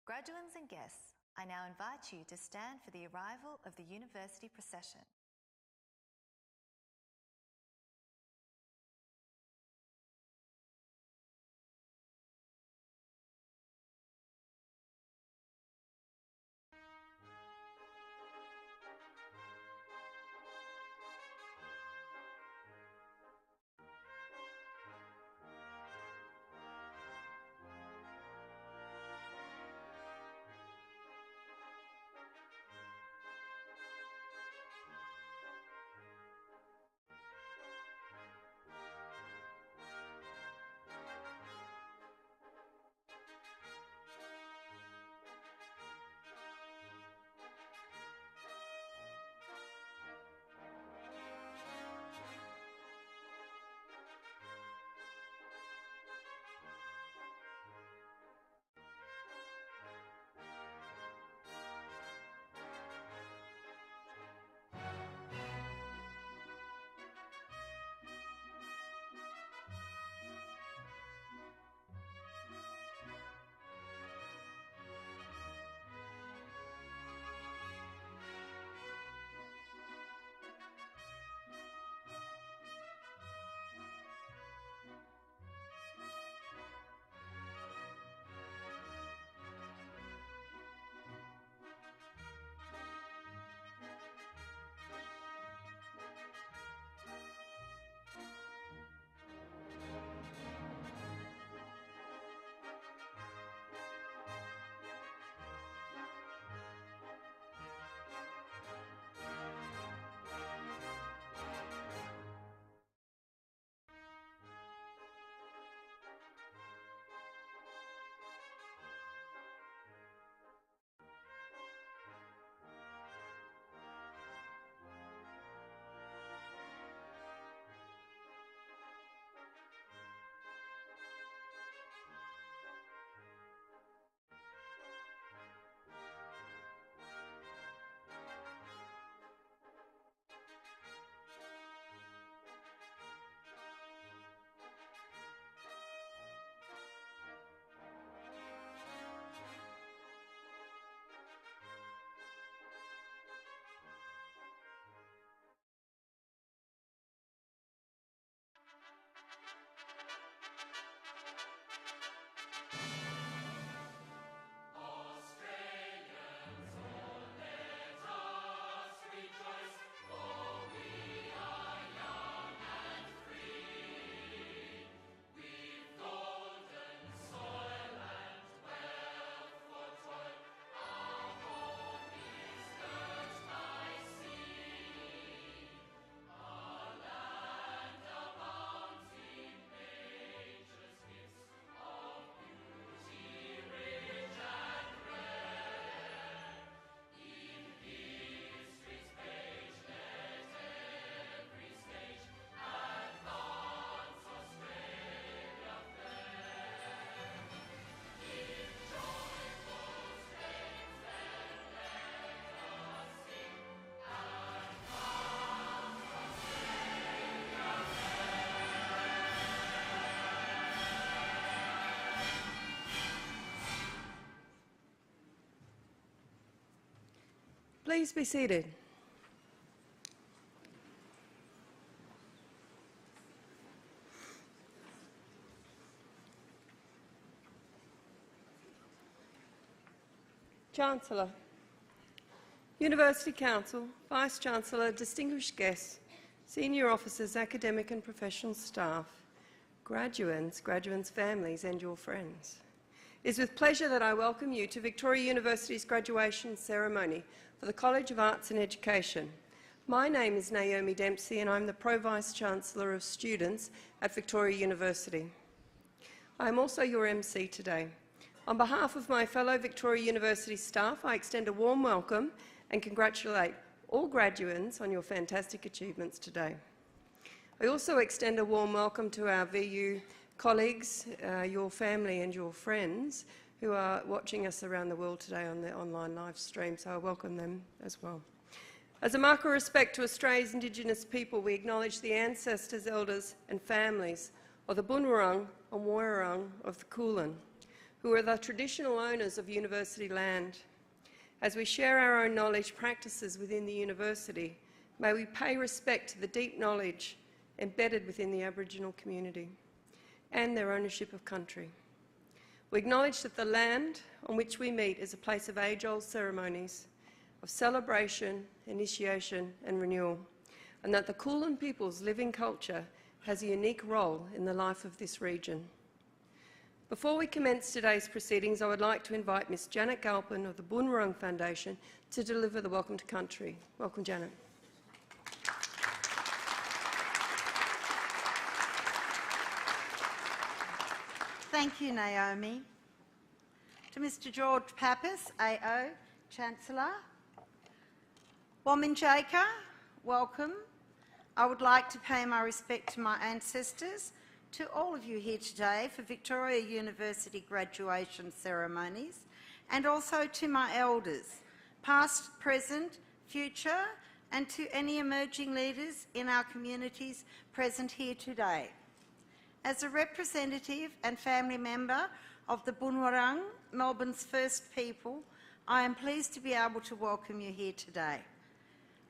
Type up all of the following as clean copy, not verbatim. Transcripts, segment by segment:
Graduands and guests, I now invite you to stand for the arrival of the university procession. Please be seated. Chancellor, University Council, Vice-Chancellor, distinguished guests, senior officers, academic and professional staff, graduands, families and your friends. It is with pleasure that I welcome you to Victoria University's graduation ceremony for the College of Arts and Education. My name is Naomi Dempsey and I'm the Pro-Vice-Chancellor of Students at Victoria University. I am also your MC today. On behalf of my fellow Victoria University staff, I extend a warm welcome and congratulate all graduands on your fantastic achievements today. I also extend a warm welcome to our VU colleagues, your family and your friends who are watching us around the world today on the online live stream, so I welcome them as well. As a mark of respect to Australia's Indigenous people, we acknowledge the ancestors, elders and families of the Bunurong and Woiwurrung of the Kulin, who are the traditional owners of university land. As we share our own knowledge practices within the university, may we pay respect to the deep knowledge embedded within the Aboriginal community and their ownership of country. We acknowledge that the land on which we meet is a place of age-old ceremonies, of celebration, initiation and renewal, and that the Kulin people's living culture has a unique role in the life of this region. Before we commence today's proceedings, I would like to invite Ms Janet Galpin of the Bunurong Foundation to deliver the Welcome to Country. Welcome, Janet. Thank you, Naomi. To Mr George Pappas, AO, Chancellor. Wominjeka, welcome. I would like to pay my respect to my ancestors, to all of you here today for Victoria University graduation ceremonies, and also to my elders, past, present, future, and to any emerging leaders in our communities present here today. As a representative and family member of the Bunurong, Melbourne's first people, I am pleased to be able to welcome you here today.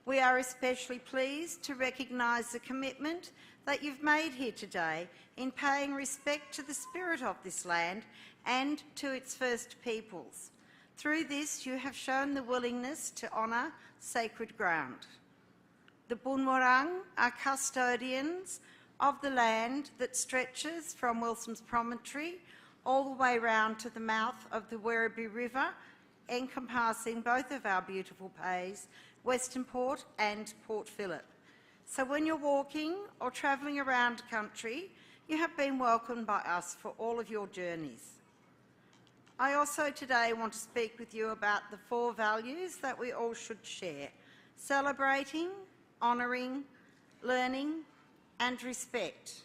We are especially pleased to recognise the commitment that you've made here today in paying respect to the spirit of this land and to its first peoples. Through this, you have shown the willingness to honour sacred ground. The Bunurong are custodians of the land that stretches from Wilson's Promontory all the way round to the mouth of the Werribee River, encompassing both of our beautiful bays, Western Port and Port Phillip. So when you're walking or travelling around country, you have been welcomed by us for all of your journeys. I also today want to speak with you about the 4 values that we all should share: celebrating, honouring, learning and respect.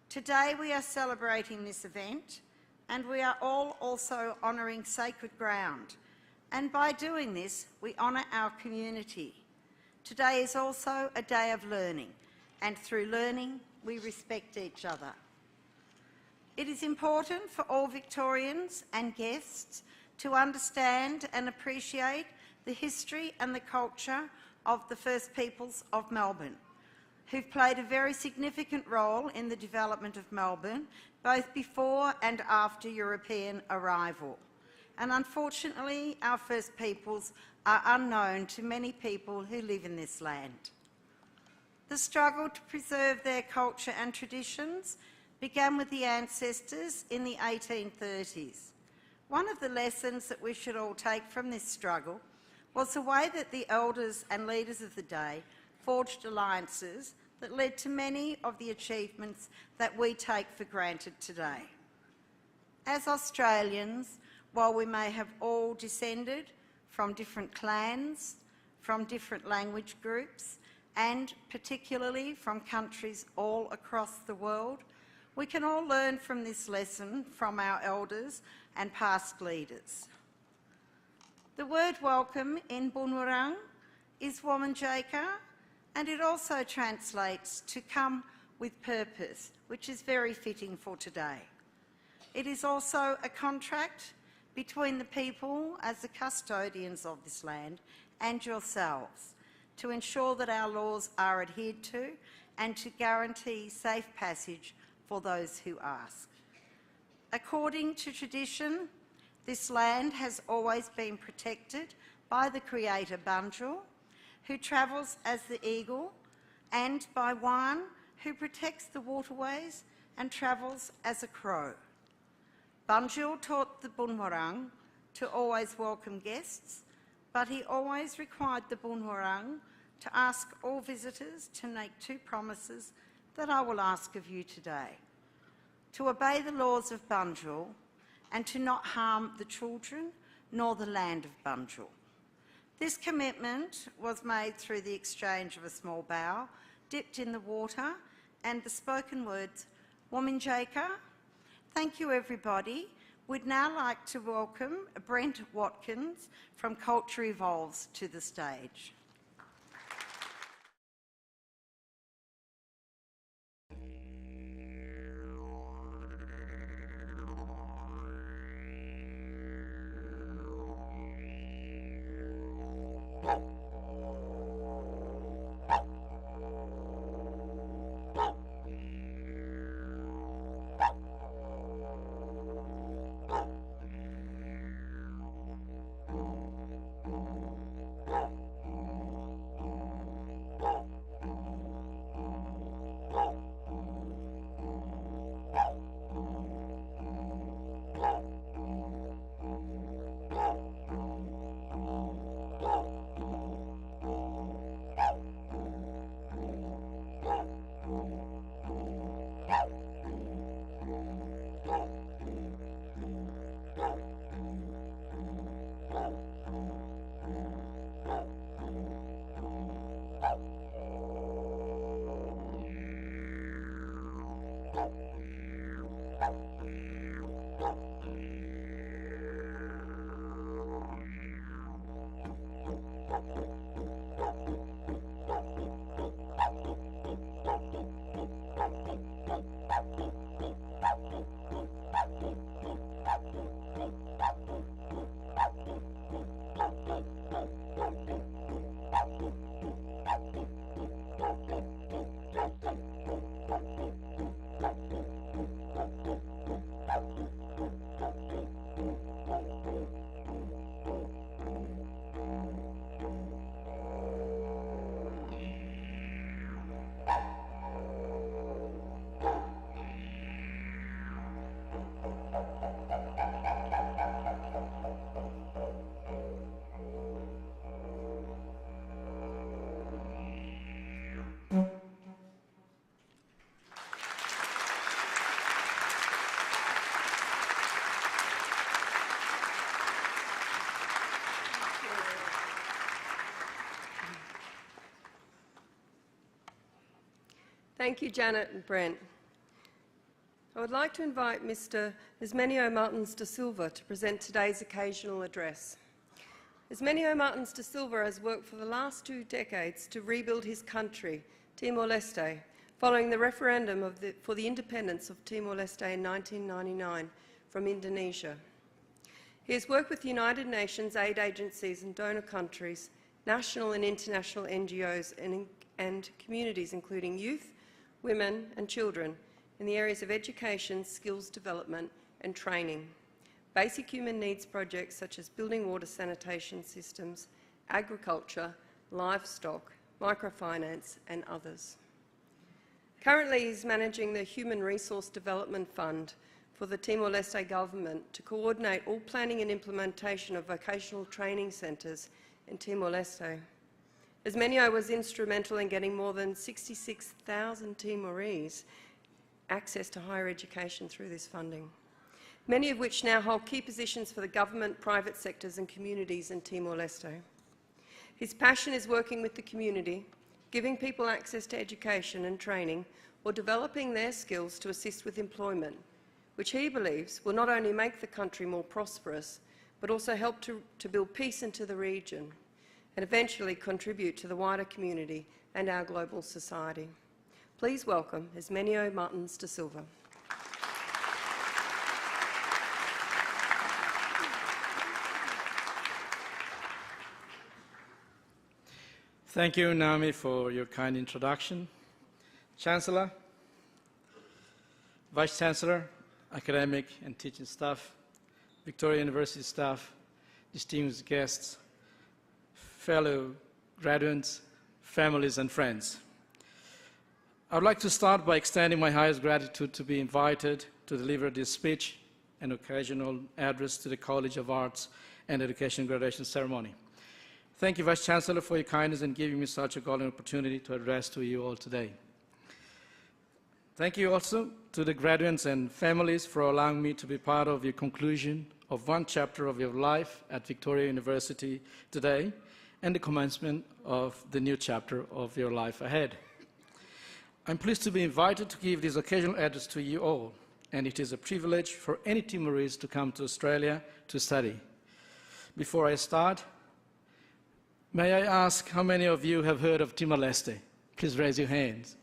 Today we are celebrating this event, and we are all also honouring sacred ground. And by doing this, we honour our community. Today is also a day of learning, and through learning, we respect each other. It is important for all Victorians and guests to understand and appreciate the history and the culture of the First Peoples of Melbourne, who've played a very significant role in the development of Melbourne, both before and after European arrival. And unfortunately, our First Peoples are unknown to many people who live in this land. The struggle to preserve their culture and traditions began with the ancestors in the 1830s. One of the lessons that we should all take from this struggle was the way that the elders and leaders of the day forged alliances that led to many of the achievements that we take for granted today. As Australians, while we may have all descended from different clans, from different language groups, and particularly from countries all across the world, we can all learn from this lesson from our elders and past leaders. The word welcome in Bunurong is Wominjeka, and it also translates to come with purpose, which is very fitting for today. It is also a contract between the people as the custodians of this land and yourselves to ensure that our laws are adhered to and to guarantee safe passage for those who ask. According to tradition, this land has always been protected by the creator Bunjil, who travels as the eagle, and by one who protects the waterways and travels as a crow. Bunjil taught the Bunurong to always welcome guests, but he always required the Bunurong to ask all visitors to make 2 promises that I will ask of you today: to obey the laws of Bunjil and to not harm the children nor the land of Bunjil. This commitment was made through the exchange of a small bow dipped in the water and the spoken words, Wominjeka. Thank you, everybody. We'd now like to welcome Brent Watkins from Culture Evolves to the stage. Thank you, Janet and Brent. I would like to invite Mr. Ismenio Martins da Silva to present today's occasional address. Ismenio Martins da Silva has worked for the last 2 decades to rebuild his country, Timor-Leste, following the referendum for the independence of Timor-Leste in 1999 from Indonesia. He has worked with United Nations aid agencies and donor countries, national and international NGOs and communities including youth, women and children in the areas of education, skills development and training, basic human needs projects such as building water sanitation systems, agriculture, livestock, microfinance and others. Currently, he is managing the Human Resource Development Fund for the Timor-Leste government to coordinate all planning and implementation of vocational training centres in Timor-Leste. Ismenio was instrumental in getting more than 66,000 Timorese access to higher education through this funding, many of which now hold key positions for the government, private sectors and communities in Timor-Leste. His passion is working with the community, giving people access to education and training, or developing their skills to assist with employment, which he believes will not only make the country more prosperous, but also help to build peace into the region and eventually contribute to the wider community and our global society. Please welcome Ismenio Martins da Silva. Thank you, Naomi, for your kind introduction. Chancellor, Vice-Chancellor, academic and teaching staff, Victoria University staff, distinguished guests, fellow graduates, families and friends. I would like to start by extending my highest gratitude to be invited to deliver this speech and occasional address to the College of Arts and Education graduation ceremony. Thank you, Vice-Chancellor, for your kindness in giving me such a golden opportunity to address to you all today. Thank you also to the graduates and families for allowing me to be part of your conclusion of one chapter of your life at Victoria University today and the commencement of the new chapter of your life ahead. I'm pleased to be invited to give this occasional address to you all, and it is a privilege for any Timorese to come to Australia to study. Before I start, may I ask how many of you have heard of Timor-Leste? Please raise your hands.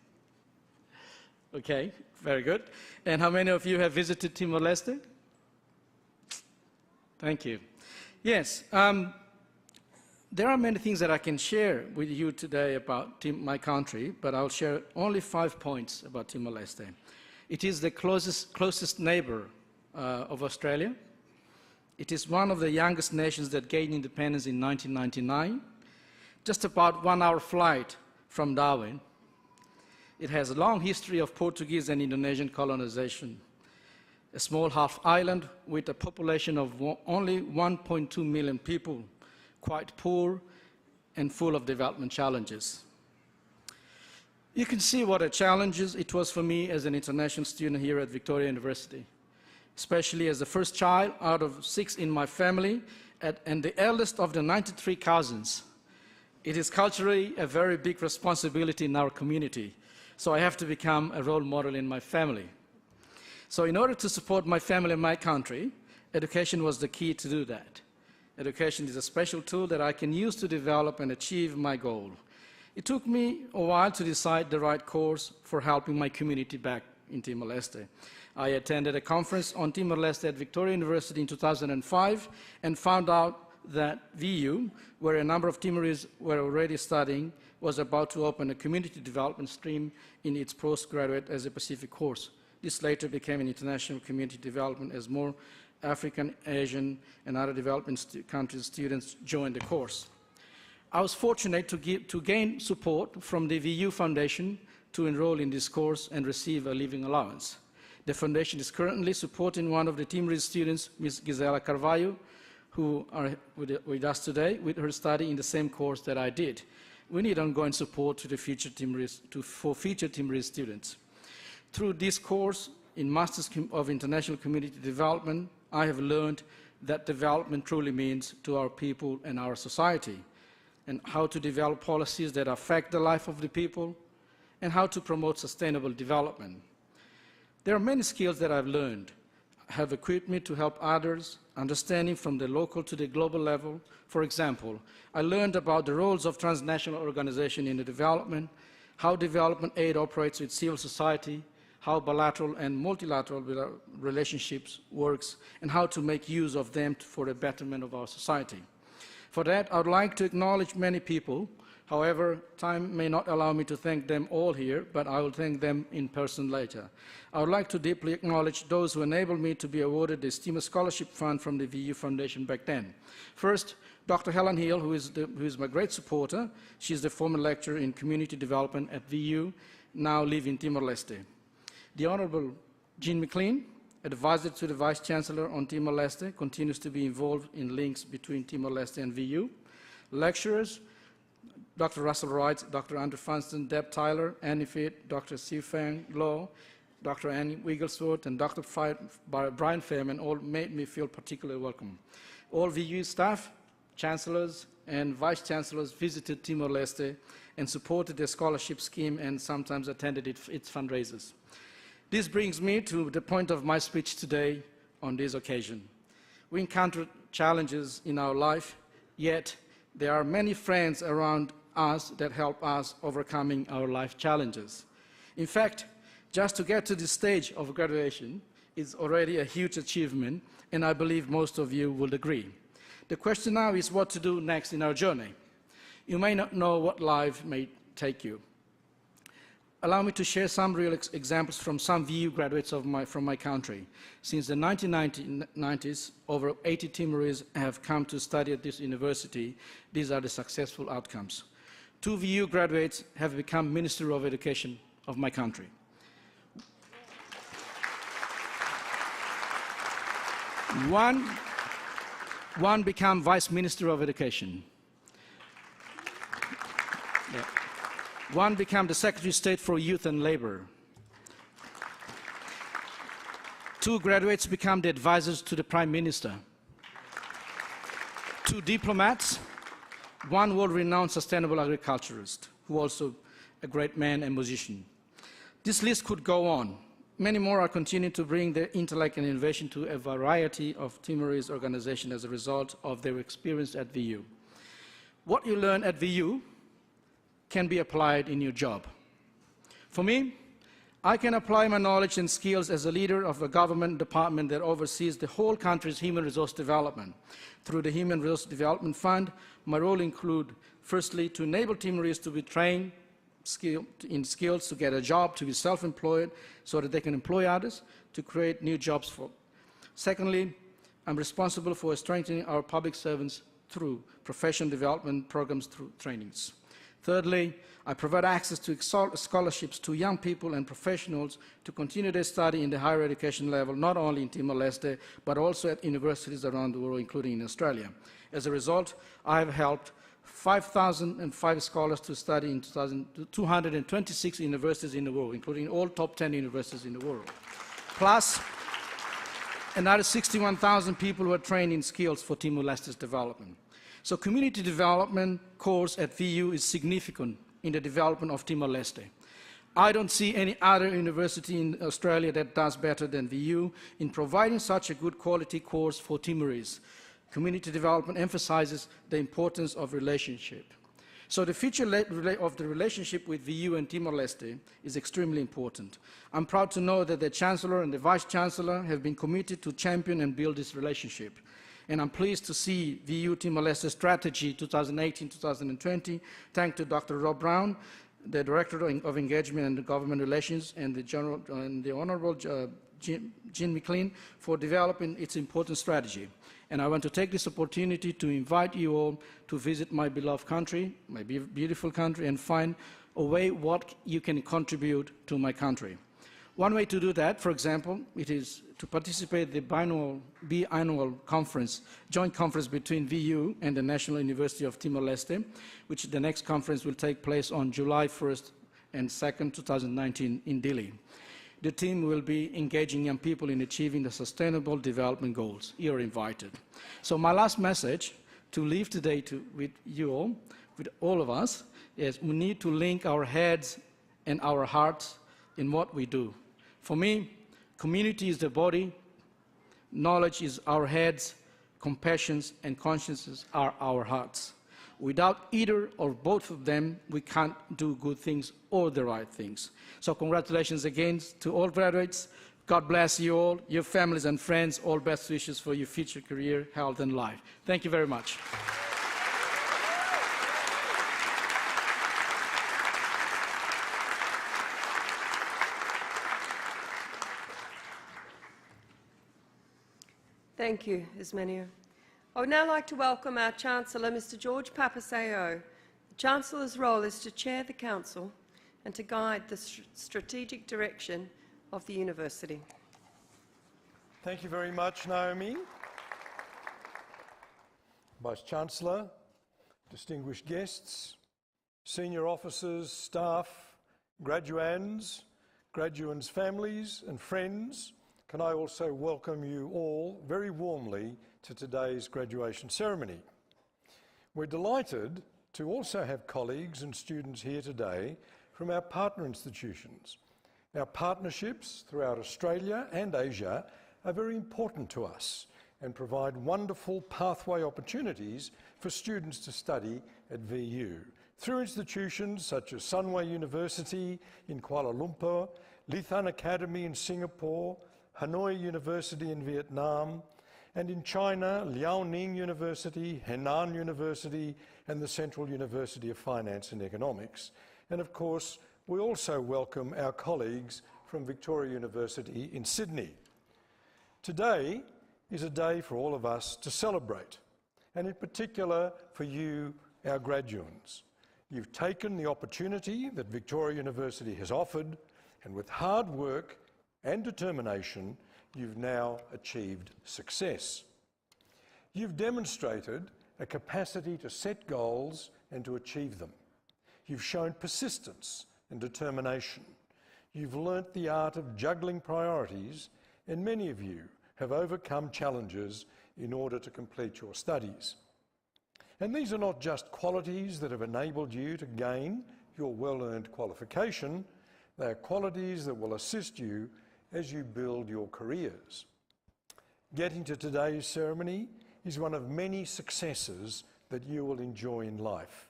Okay, very good. And how many of you have visited There are many things that I can share with you today about my country, but I'll share only 5 points about Timor-Leste. It is the closest neighbor of Australia. It is one of the youngest nations that gained independence in 1999, just about 1 hour flight from Darwin. It has a long history of Portuguese and Indonesian colonization. A small half island with a population of only 1.2 million people, quite poor and full of development challenges. You can see what a challenge it was for me as an international student here at Victoria University, especially as the first child out of 6 in my family and the eldest of the 93 cousins. It is culturally a very big responsibility in our community, so I have to become a role model in my family. So in order to support my family and my country, education was the key to do that. Education is a special tool that I can use to develop and achieve my goal. It took me a while to decide the right course for helping my community back in Timor-Leste. I attended a conference on Timor-Leste at Victoria University in 2005 and found out that VU, where a number of Timorese were already studying, was about to open a community development stream in its postgraduate Asia-Pacific course. This later became an international community development as more African, Asian, and other developing countries' students joined the course. I was fortunate to gain support from the VU Foundation to enroll in this course and receive a living allowance. The foundation is currently supporting one of the Timorese students, Ms. Gisela Carvalho, who are with us today, with her study in the same course that I did. We need ongoing support for future Timorese students. Through this course in Masters of International Community Development, I have learned that development truly means to our people and our society, and how to develop policies that affect the life of the people, and how to promote sustainable development. There are many skills that I've learned, have equipped me to help others, understanding from the local to the global level. For example, I learned about the roles of transnational organizations in the development, how development aid operates with civil society, how bilateral and multilateral relationships works, and how to make use of them for the betterment of our society. For that, I would like to acknowledge many people. However, time may not allow me to thank them all here, but I will thank them in person later. I would like to deeply acknowledge those who enabled me to be awarded the STEAM Scholarship Fund from the VU Foundation back then. First, Dr. Helen Hill, who is my great supporter. She's the former lecturer in community development at VU, now live in Timor-Leste. The Honorable Jean McLean, advisor to the Vice Chancellor on Timor-Leste, continues to be involved in links between Timor-Leste and VU. Lecturers, Dr. Russell Wright, Dr. Andrew Funston, Deb Tyler, Annie Fitt, Dr. Siu Fang Law, Dr. Annie Wigglesworth, and Dr. Brian Fairman all made me feel particularly welcome. All VU staff, chancellors, and vice chancellors visited Timor-Leste and supported the scholarship scheme and sometimes attended its fundraisers. This brings me to the point of my speech today on this occasion. We encounter challenges in our life, yet there are many friends around us that help us overcoming our life challenges. In fact, just to get to this stage of graduation is already a huge achievement, and I believe most of you will agree. The question now is what to do next in our journey. You may not know what life may take you. Allow me to share some real examples from some VU graduates from my country. Since the 1990s, over 80 Timorese have come to study at this university. These are the successful outcomes. 2 VU graduates have become Minister of Education of my country. One became Vice Minister of Education. Yeah. One became the Secretary of State for Youth and Labor. 2 graduates become the advisors to the Prime Minister. 2 diplomats, 1 world-renowned sustainable agriculturist, who also a great man and musician. This list could go on. Many more are continuing to bring their intellect and innovation to a variety of Timorese organizations as a result of their experience at VU. What you learn at VU can be applied in your job. For me, I can apply my knowledge and skills as a leader of a government department that oversees the whole country's human resource development. Through the Human Resource Development Fund, my role includes, firstly, to enable Timorese to be trained in skills to get a job, to be self-employed, so that they can employ others, to create new jobs for. Secondly, I'm responsible for strengthening our public servants through professional development programs, through trainings. Thirdly, I provide access to scholarships to young people and professionals to continue their study in the higher education level, not only in Timor-Leste, but also at universities around the world, including in Australia. As a result, I have helped 5,005 scholars to study in 226 universities in the world, including all top 10 universities in the world. Plus, another 61,000 people were trained in skills for Timor-Leste's development. So community development course at VU is significant in the development of Timor-Leste. I don't see any other university in Australia that does better than VU in providing such a good quality course for Timorese. Community development emphasizes the importance of relationship. So the future of the relationship with VU and Timor-Leste is extremely important. I'm proud to know that the Chancellor and the Vice-Chancellor have been committed to champion and build this relationship. And I'm pleased to see VU Timor-Leste Strategy 2018-2020, thanks to Dr. Rob Brown, the Director of Engagement and Government Relations, and the Honourable Jean McLean for developing its important strategy. And I want to take this opportunity to invite you all to visit my beloved country, my beautiful country, and find a way what you can contribute to my country. One way to do that, for example, it is to participate in the biannual conference, joint conference between VU and the National University of Timor-Leste, which the next conference will take place on July 1st and 2nd, 2019 in Dili. The team will be engaging young people in achieving the Sustainable Development Goals. You're invited. So my last message to leave today with you all, with all of us, is we need to link our heads and our hearts in what we do. For me, community is the body, knowledge is our heads, compassion and consciences are our hearts. Without either or both of them, we can't do good things or the right things. So congratulations again to all graduates. God bless you all, your families and friends. All best wishes for your future career, health and life. Thank you very much. Thank you, Ismenia. I would now like to welcome our Chancellor, Mr. George Papaseo. The Chancellor's role is to chair the Council and to guide the strategic direction of the University. Thank you very much, Naomi. Vice-Chancellor, distinguished guests, senior officers, staff, graduands, graduands' families and friends, can I also welcome you all very warmly to today's graduation ceremony. We're delighted to also have colleagues and students here today from our partner institutions. Our partnerships throughout Australia and Asia are very important to us and provide wonderful pathway opportunities for students to study at VU through institutions such as Sunway University in Kuala Lumpur, Lithan Academy in Singapore, Hanoi University in Vietnam, and in China, Liaoning University, Henan University, and the Central University of Finance and Economics. And of course, we also welcome our colleagues from Victoria University in Sydney. Today is a day for all of us to celebrate, and in particular for you, our graduands. You've taken the opportunity that Victoria University has offered, and with hard work and determination, you've now achieved success. You've demonstrated a capacity to set goals and to achieve them. You've shown persistence and determination. You've learnt the art of juggling priorities, and many of you have overcome challenges in order to complete your studies. And these are not just qualities that have enabled you to gain your well-earned qualification, they are qualities that will assist you as you build your careers. Getting to today's ceremony is one of many successes that you will enjoy in life.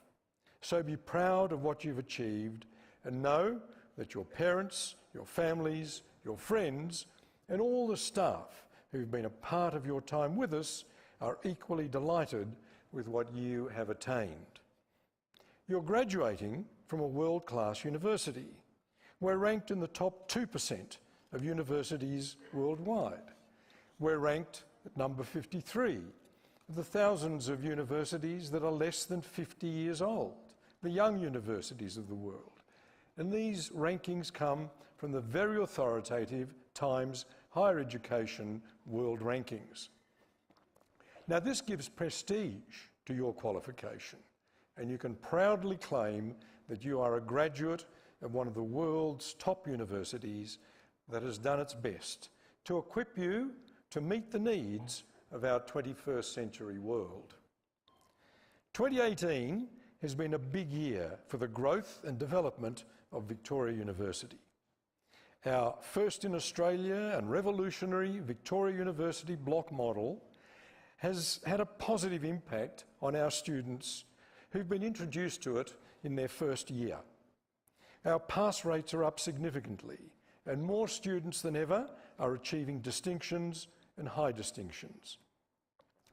So be proud of what you've achieved and know that your parents, your families, your friends, and all the staff who've been a part of your time with us are equally delighted with what you have attained. You're graduating from a world-class university. We're ranked in the top 2% of universities worldwide. We're ranked at number 53 of the thousands of universities that are less than 50 years old, the young universities of the world. And these rankings come from the very authoritative Times Higher Education World Rankings. Now, this gives prestige to your qualification, and you can proudly claim that you are a graduate of one of the world's top universities that has done its best to equip you to meet the needs of our 21st century world. 2018 has been a big year for the growth and development of Victoria University. Our first in Australia and revolutionary Victoria University block model has had a positive impact on our students who've been introduced to it in their first year. Our pass rates are up significantly, and more students than ever are achieving distinctions and high distinctions.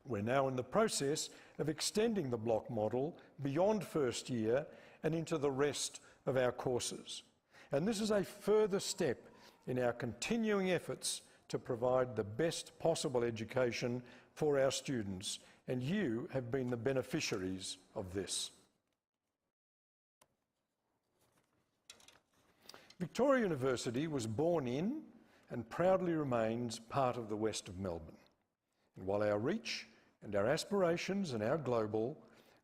We're now in the process of extending the block model beyond first year and into the rest of our courses. And this is a further step in our continuing efforts to provide the best possible education for our students, and you have been the beneficiaries of this. Victoria University was born in and proudly remains part of the west of Melbourne. And while our reach and our aspirations are now global,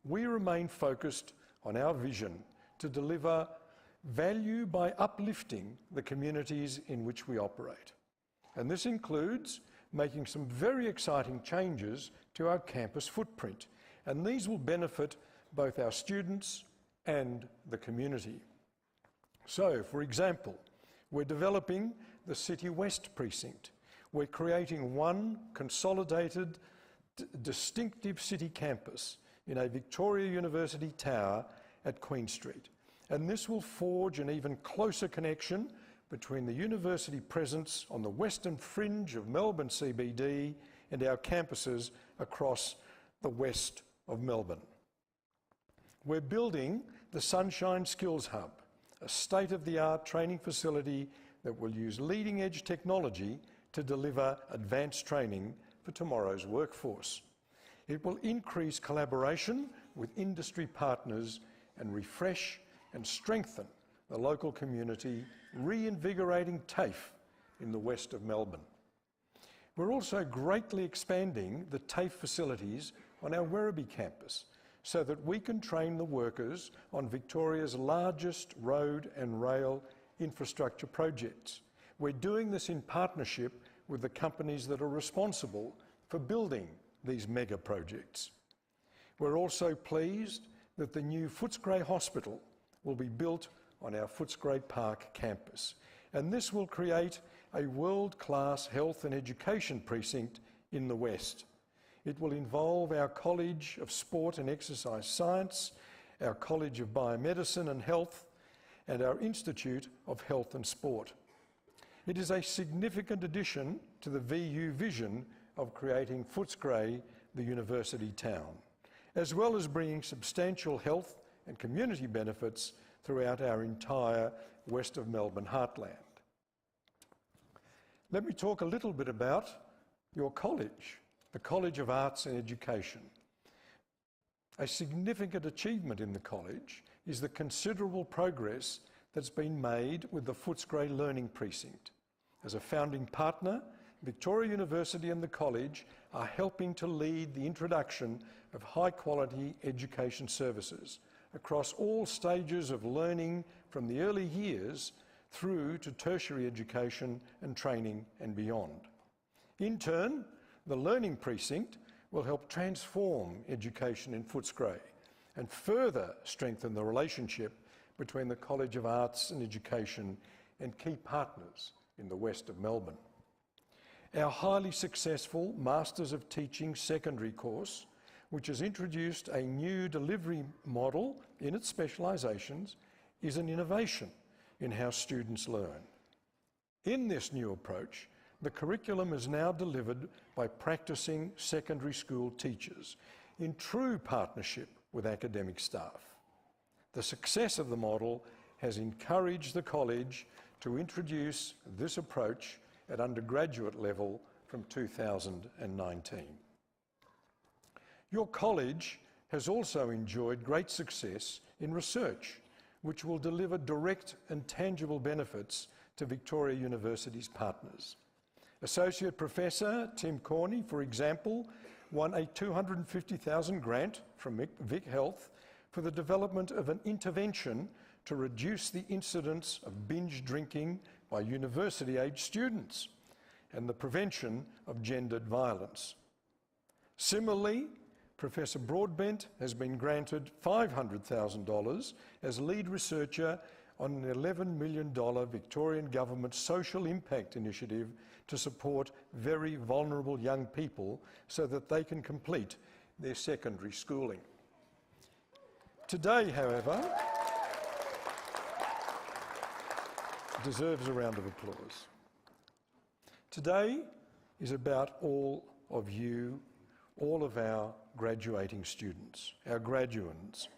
we remain focused on our vision to deliver value by uplifting the communities in which we operate. And this includes making some very exciting changes to our campus footprint, and these will benefit both our students and the community. So, for example, we're developing the City West precinct. We're creating one consolidated, distinctive city campus in a Victoria University tower at Queen Street. And this will forge an even closer connection between the university presence on the western fringe of Melbourne CBD and our campuses across the west of Melbourne. We're building the Sunshine Skills Hub, a state-of-the-art training facility that will use leading-edge technology to deliver advanced training for tomorrow's workforce. It will increase collaboration with industry partners and refresh and strengthen the local community, reinvigorating TAFE in the west of Melbourne. We're also greatly expanding the TAFE facilities on our Werribee campus so that we can train the workers on Victoria's largest road and rail infrastructure projects. We're doing this in partnership with the companies that are responsible for building these mega projects. We're also pleased that the new Footscray Hospital will be built on our Footscray Park campus, and this will create a world-class health and education precinct in the West. It will involve our College of Sport and Exercise Science, our College of Biomedicine and Health, and our Institute of Health and Sport. It is a significant addition to the VU vision of creating Footscray the university town, as well as bringing substantial health and community benefits throughout our entire west of Melbourne heartland. Let me talk a little bit about your college, the College of Arts and Education. A significant achievement in the college is the considerable progress that's been made with the Footscray Learning Precinct. As a founding partner, Victoria University and the college are helping to lead the introduction of high-quality education services across all stages of learning from the early years through to tertiary education and training and beyond. In turn, the Learning Precinct will help transform education in Footscray and further strengthen the relationship between the College of Arts and Education and key partners in the west of Melbourne. Our highly successful Masters of Teaching secondary course, which has introduced a new delivery model in its specialisations, is an innovation in how students learn. In this new approach, the curriculum is now delivered by practicing secondary school teachers in true partnership with academic staff. The success of the model has encouraged the college to introduce this approach at undergraduate level from 2019. Your college has also enjoyed great success in research, which will deliver direct and tangible benefits to Victoria University's partners. Associate Professor Tim Corney, for example, won a $250,000 grant from Vic Health for the development of an intervention to reduce the incidence of binge drinking by university-age students and the prevention of gendered violence. Similarly, Professor Broadbent has been granted $500,000 as lead researcher on an $11 million Victorian Government social impact initiative to support very vulnerable young people so that they can complete their secondary schooling. Today, however, deserves a round of applause. Today is about all of you, all of our graduating students, our graduands.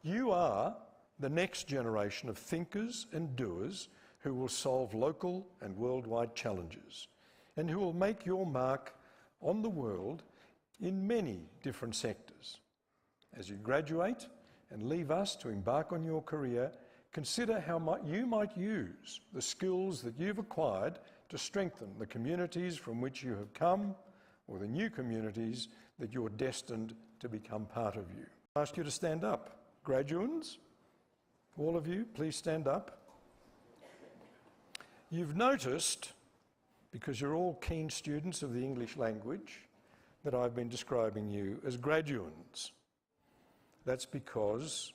You are the next generation of thinkers and doers who will solve local and worldwide challenges and who will make your mark on the world in many different sectors. As you graduate and leave us to embark on your career, consider how you might use the skills that you've acquired to strengthen the communities from which you have come or the new communities that you're destined to become part of you. I ask you to stand up. Graduands, all of you, please stand up. You've noticed, because you're all keen students of the English language, that I've been describing you as graduands. That's because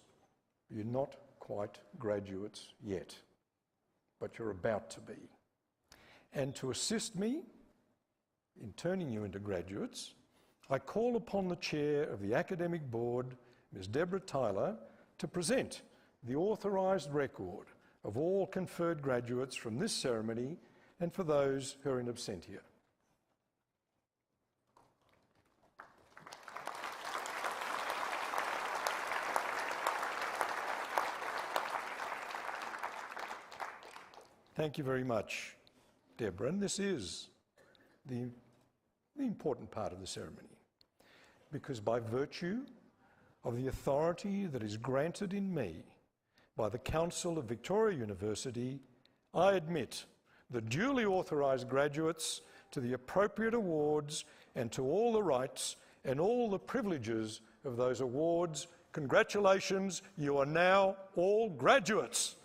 you're not quite graduates yet, but you're about to be. And to assist me in turning you into graduates, I call upon the chair of the academic board, Ms. Deborah Tyler, to present the authorised record of all conferred graduates from this ceremony and for those who are in absentia. Thank you very much, Deborah. And this is the important part of the ceremony, because by virtue of the authority that is granted in me by the Council of Victoria University, I admit the duly authorised graduates to the appropriate awards and to all the rights and all the privileges of those awards. Congratulations, you are now all graduates.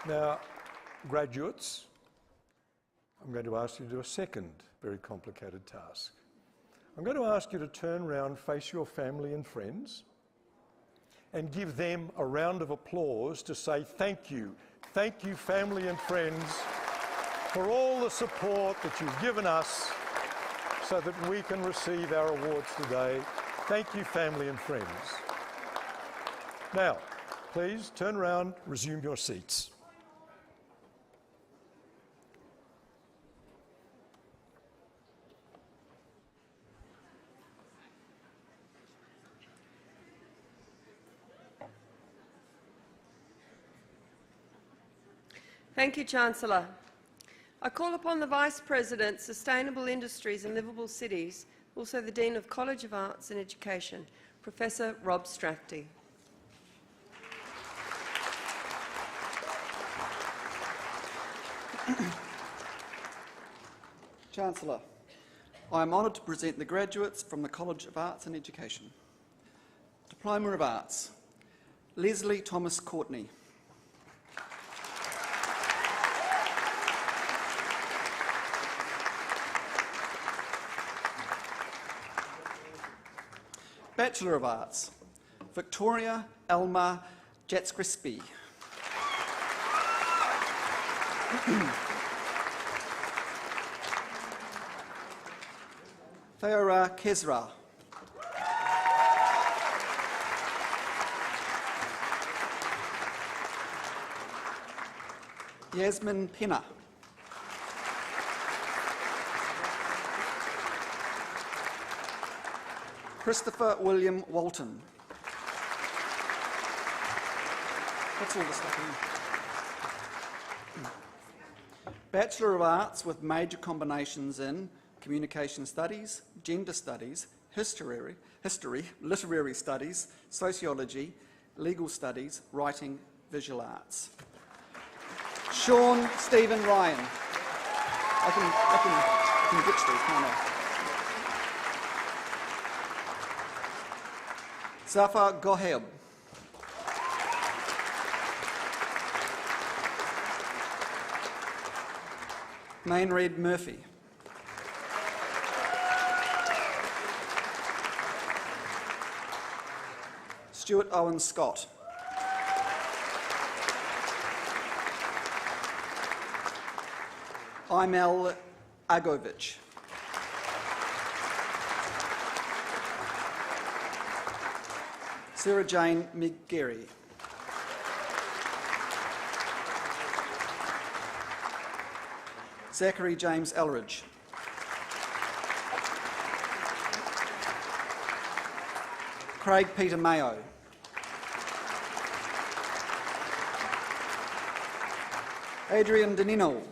Now, graduates, I'm going to ask you to do a second very complicated task. I'm going to ask you to turn around, face your family and friends, and give them a round of applause to say thank you. Thank you, family and friends, for all the support that you've given us so that we can receive our awards today. Thank you, family and friends. Now, please turn around, resume your seats. Thank you, Chancellor. I call upon the Vice President, Sustainable Industries and Livable Cities, also the Dean of College of Arts and Education, Professor Rob Strachty. Chancellor, I am honoured to present the graduates from the College of Arts and Education. Diploma of Arts, Leslie Thomas Courtney. Bachelor of Arts, Victoria Elma Jatskrisby. Theora Kesra. Yasmin Penna. Christopher William Walton. That's all the stuff in. Bachelor of Arts with major combinations in Communication Studies, Gender Studies, History, Literary Studies, Sociology, Legal Studies, Writing, Visual Arts. Sean Stephen Ryan. I can ditch these, can't I? Zafar Goheb. Mainred Murphy. Stuart Owen Scott. Imel Agovich. Sarah Jane McGarry. Zachary James Elridge. Craig Peter Mayo. Adrian Danino.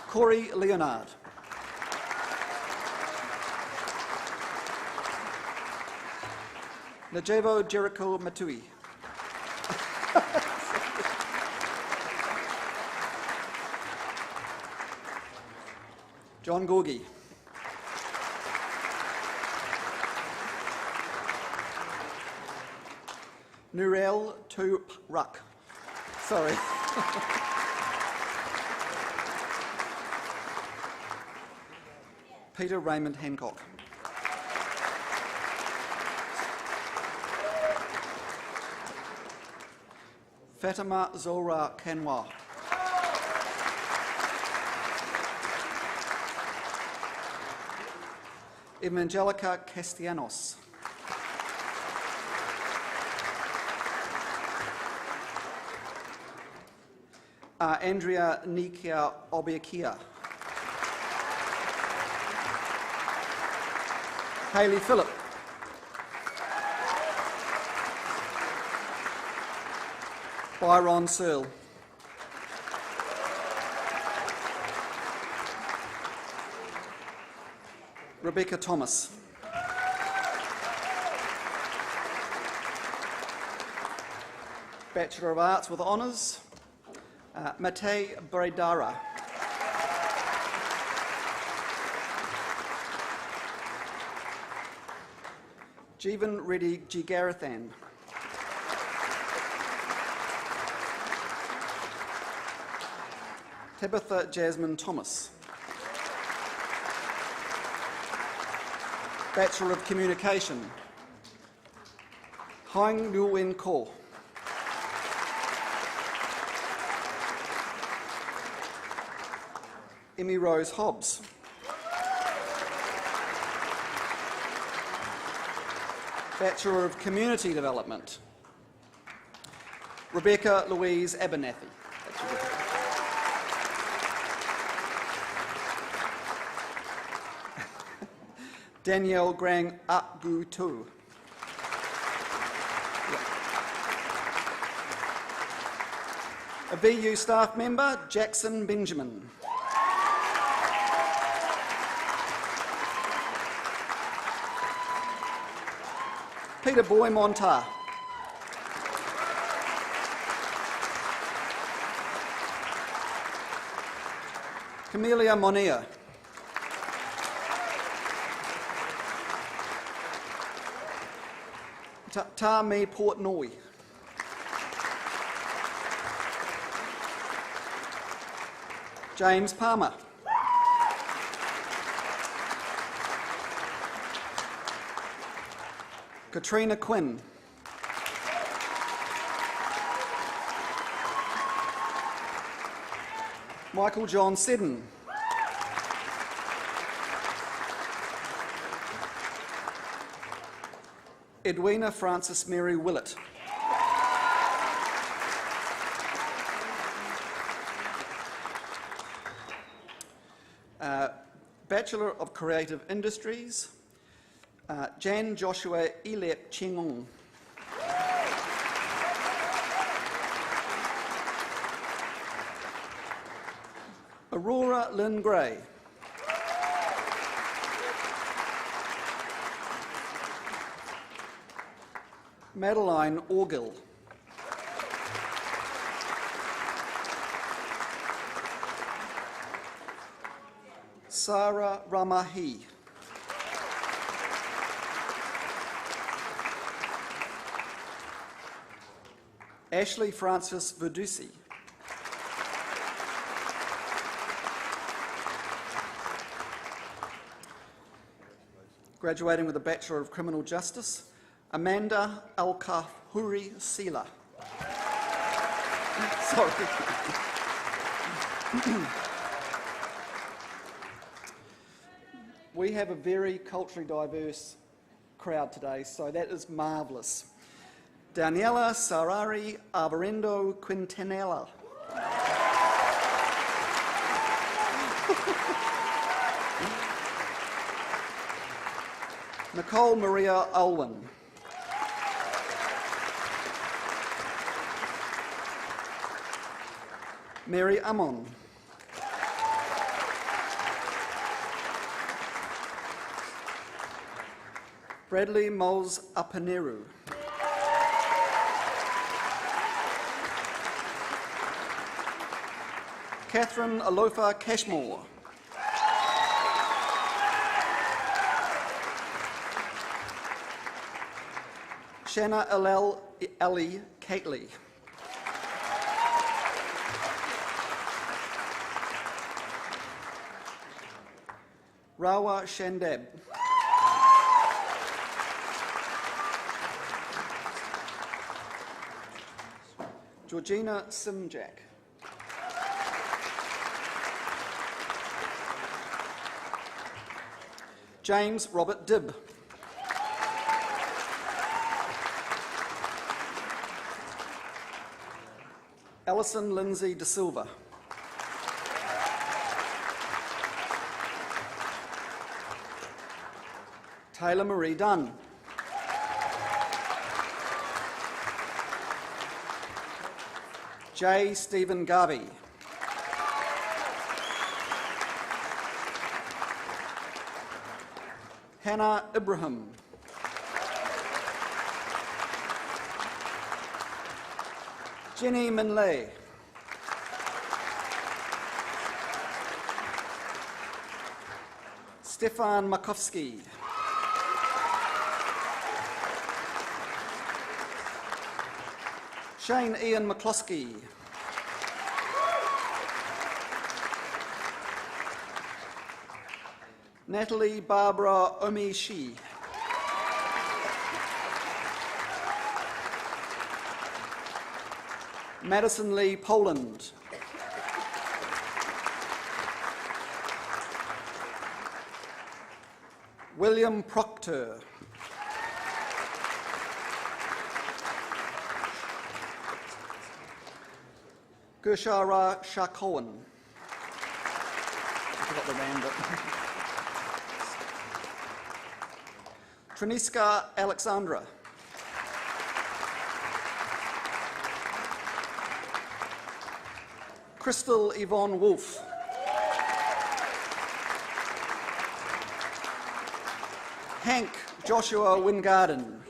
Corey Leonard. Najevo Jericho Matui. John Gorgie. Nurel Turuck. Sorry. Peter Raymond Hancock. Fatima Zora Kanwa. Evangelica Castellanos. Andrea Nikia Obiakia. Hayley Phillip. Byron Searle. Rebecca Thomas. Bachelor of Arts with Honours, Matei Bredara. Jeevan Reddy Jigarathan. Tabitha Jasmine Thomas. Bachelor of Communication, Hang Nguyen Ko. Emmy Rose Hobbs. Bachelor of Community Development, Rebecca Louise Abernathy. Danielle Grang Agutu. A VU staff member, Jackson Benjamin. Peter Boy Montar. Camelia Monia. Tami Portnoy. James Palmer. Katrina Quinn. Michael John Seddon. Edwina Frances Mary Willett. Bachelor of Creative Industries, Jan Joshua Elep Chengong. Aurora Lynn Gray. Madeline Orgill. Sarah Ramahi. Ashley Francis Verdusi. Graduating with a Bachelor of Criminal Justice, Amanda Al-Kahuri Sila. Sorry. We have a very culturally diverse crowd today, so that is marvellous. Daniela Sarari Arborendo Quintanilla. Nicole Maria Ulwin. Mary Amon. Bradley Moles Apaneru. Catherine Alofa Cashmore. Shanna Alel Ali Cately. Rawa Shandab. Georgina Simjak. James Robert Dibb. Alison Lindsay De Silva. Taylor Marie Dunn. J. Stephen Garvey. Hannah Ibrahim. Jenny Minlay. Stefan Makowski. Shane Ian McCloskey. Natalie Barbara Omishi. Madison Lee Poland. William Proctor. Gershara Shakowan. I forgot the name, but Triniska Alexandra. Crystal Yvonne Wolfe. Hank Joshua Wingarden.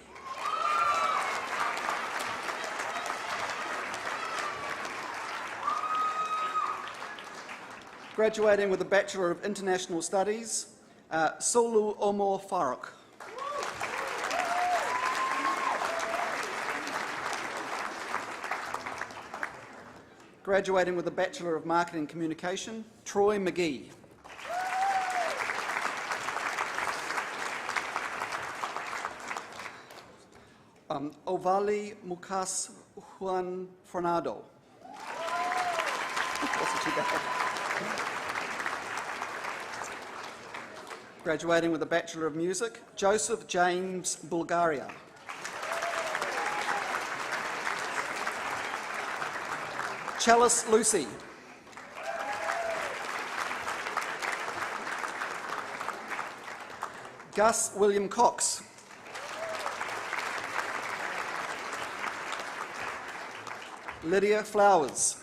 Graduating with a Bachelor of International Studies, Solu Omar Farooq. Graduating with a Bachelor of Marketing Communication, Troy McGee. Ovali Mukas Juan Fernando. Wasn't too bad. Graduating with a Bachelor of Music, Joseph James Bulgaria. Chalice Lucy. Gus William Cox. Lydia Flowers.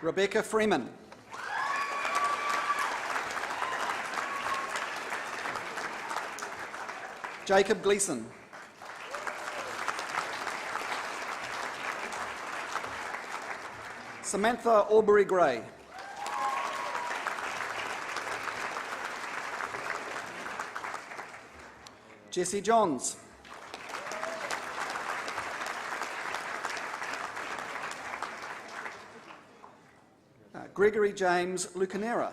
Rebecca Freeman. Jacob Gleeson. Samantha Aubrey Gray. Jesse Johns. Gregory James Lucanera.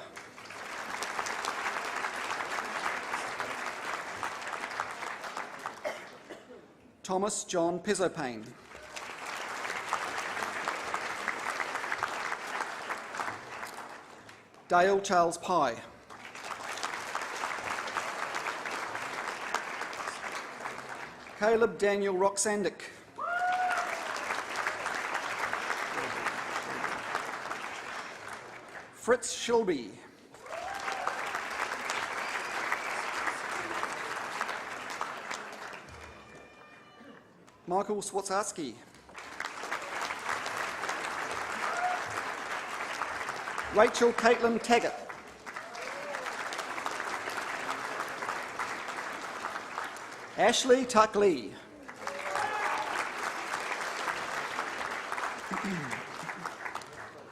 Thomas John Pizzopane. Dale Charles Pye. Caleb Daniel Roxandic. Fritz Shilby. Michael Swartzarski. Rachel Caitlin Taggart. Ashley Tuck-Lee.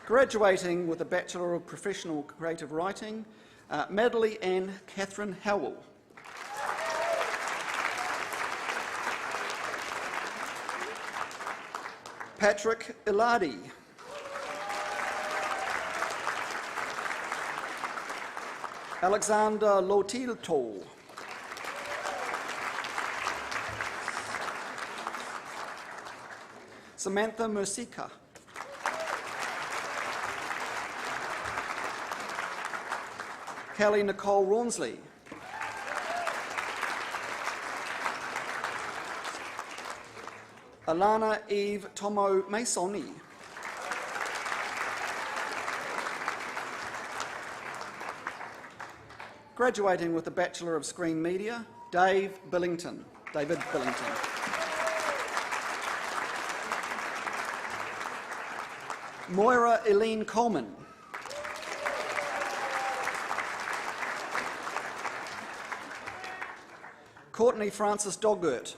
Graduating with a Bachelor of Professional Creative Writing, Madeline Ann Catherine Howell. Patrick Iladi. Alexander Lotilto. Samantha Mercica. Kelly Nicole Rawnsley. Alana Eve Tomo Masoni. Graduating with a Bachelor of Screen Media, David Billington. Moira Eileen Coleman. Courtney Francis Doggert.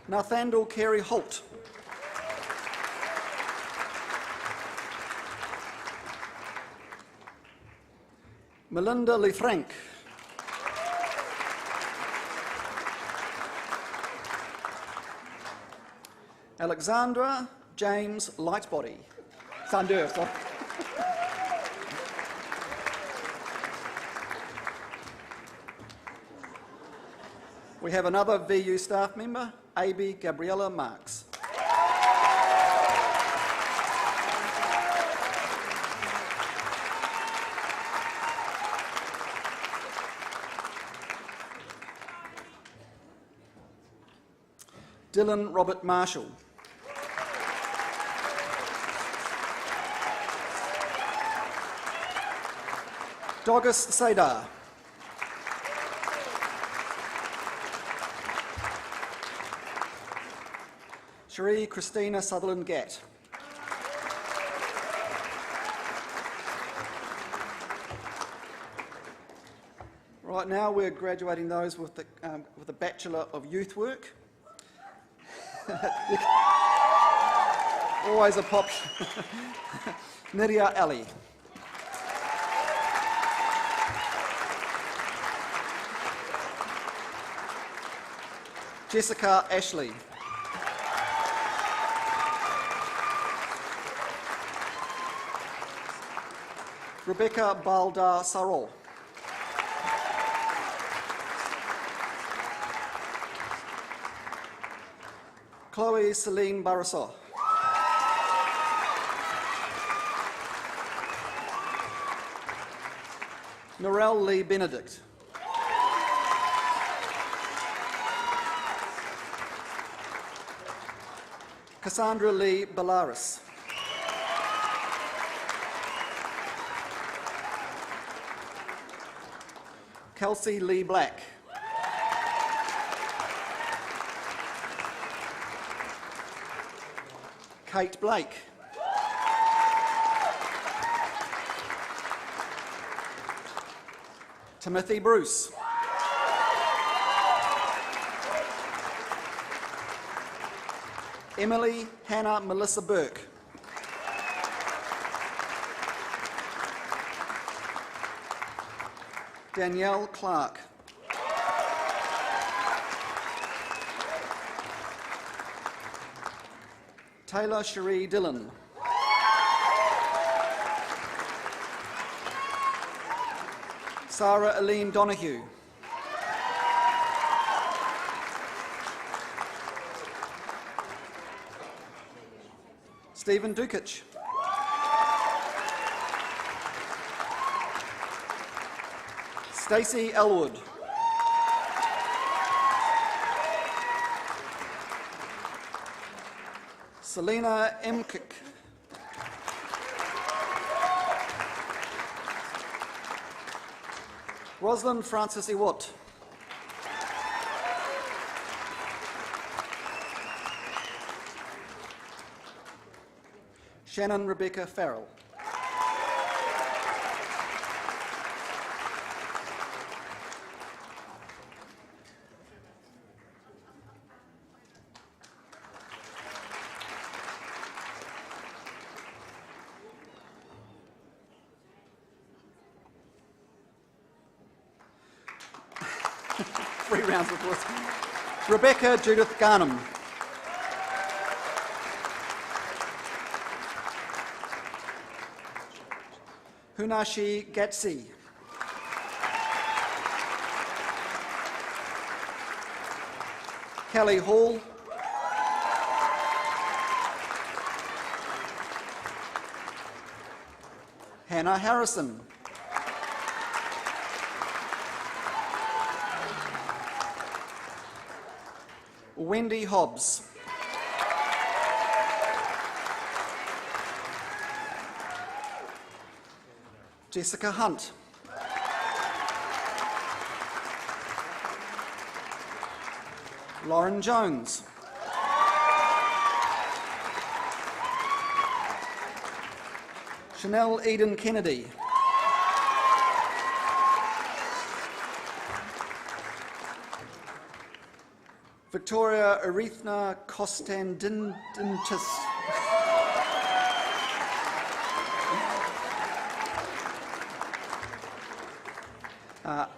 Nathaniel Carey Holt. Melinda Lefranc. Alexandra James Lightbody. Sanders. We have another VU staff member, A.B. Gabriella Marks. Dylan Robert Marshall. Douglas Sadar. Cherie Christina Sutherland Gatt. Right now we're graduating those with the Bachelor of Youth Work. Always a pop. Nidia Ali. Jessica Ashley. Rebecca Baldar Sarol. Chloe Celine Barrasso. Norelle Lee Benedict. Cassandra Lee Bellaris. Kelsey Lee Black. Kate Blake. Timothy Bruce. Emily Hannah Melissa Burke. Danielle Clark. Taylor Cherie Dillon. Sarah Aline Donahue. Stephen Dukic. Stacey Elwood. Selena Emkick. Rosalind Francis Ewart. Shannon Rebecca Farrell. Three rounds of applause. Rebecca Judith Garnham. Hunashi Gatsi. Kelly Hall. Hannah Harrison. Wendy Hobbs. Jessica Hunt. Lauren Jones. Chanel Eden Kennedy. Victoria Arethna Costandintis.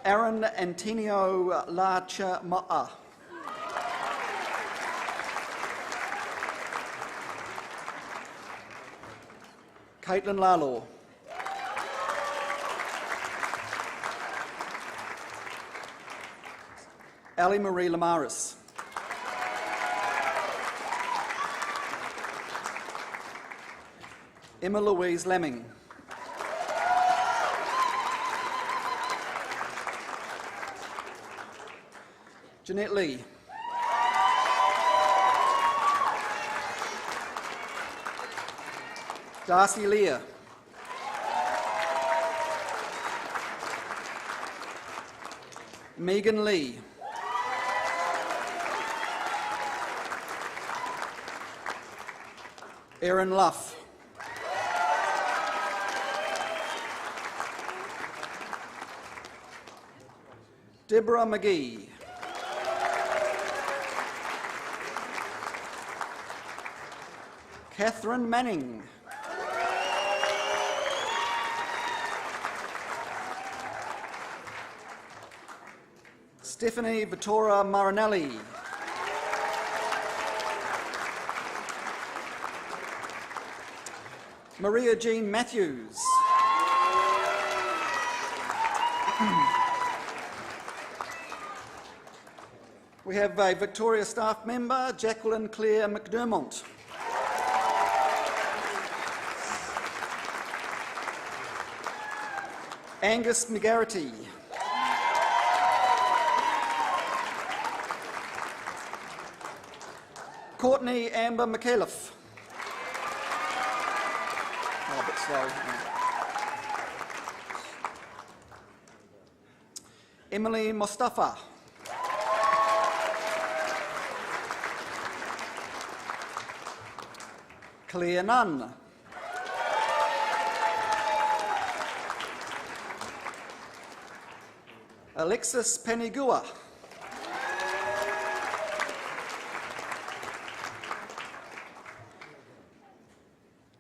Aaron Antonio Lacha Ma'a. Caitlin Lalo. Ali Marie Lamaris. Emma Louise Lemming. Jeanette Lee. Darcy Lear. Megan Lee. Erin Luff. Deborah McGee. Catherine Manning. Stephanie Vittoria Marinelli. Maria Jean Matthews. We have a Victoria staff member, Jacqueline Claire McDermott. Angus McGarity. Courtney Amber McAuliffe. Oh, a bit slow. Emily Mustafa. Claire Nunn. Alexis Panigua.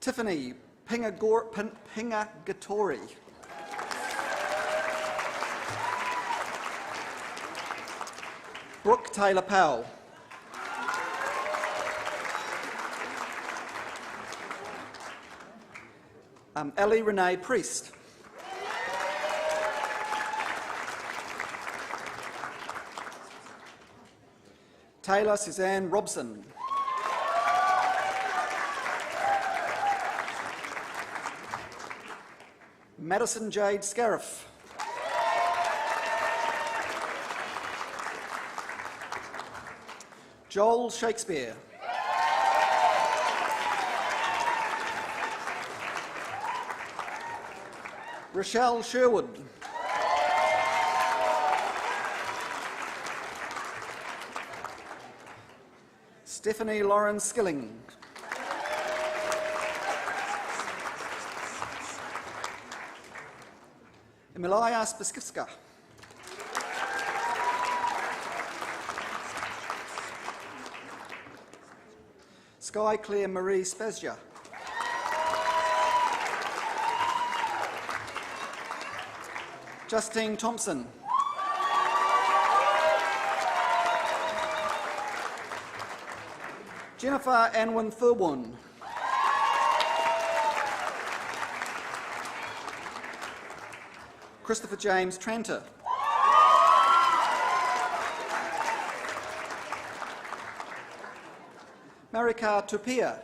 Tiffany Pingatori. Brooke Taylor Powell. Ellie Renee Priest. Taylor Suzanne Robson. Madison Jade Scariff. Joel Shakespeare. Rochelle Sherwood. Stephanie Lauren Skilling. Emilia Spiskivska. Sky Claire Marie Spezia. Justine Thompson. Jennifer Anwin Thurwan. Christopher James Tranter. Marika Tupia.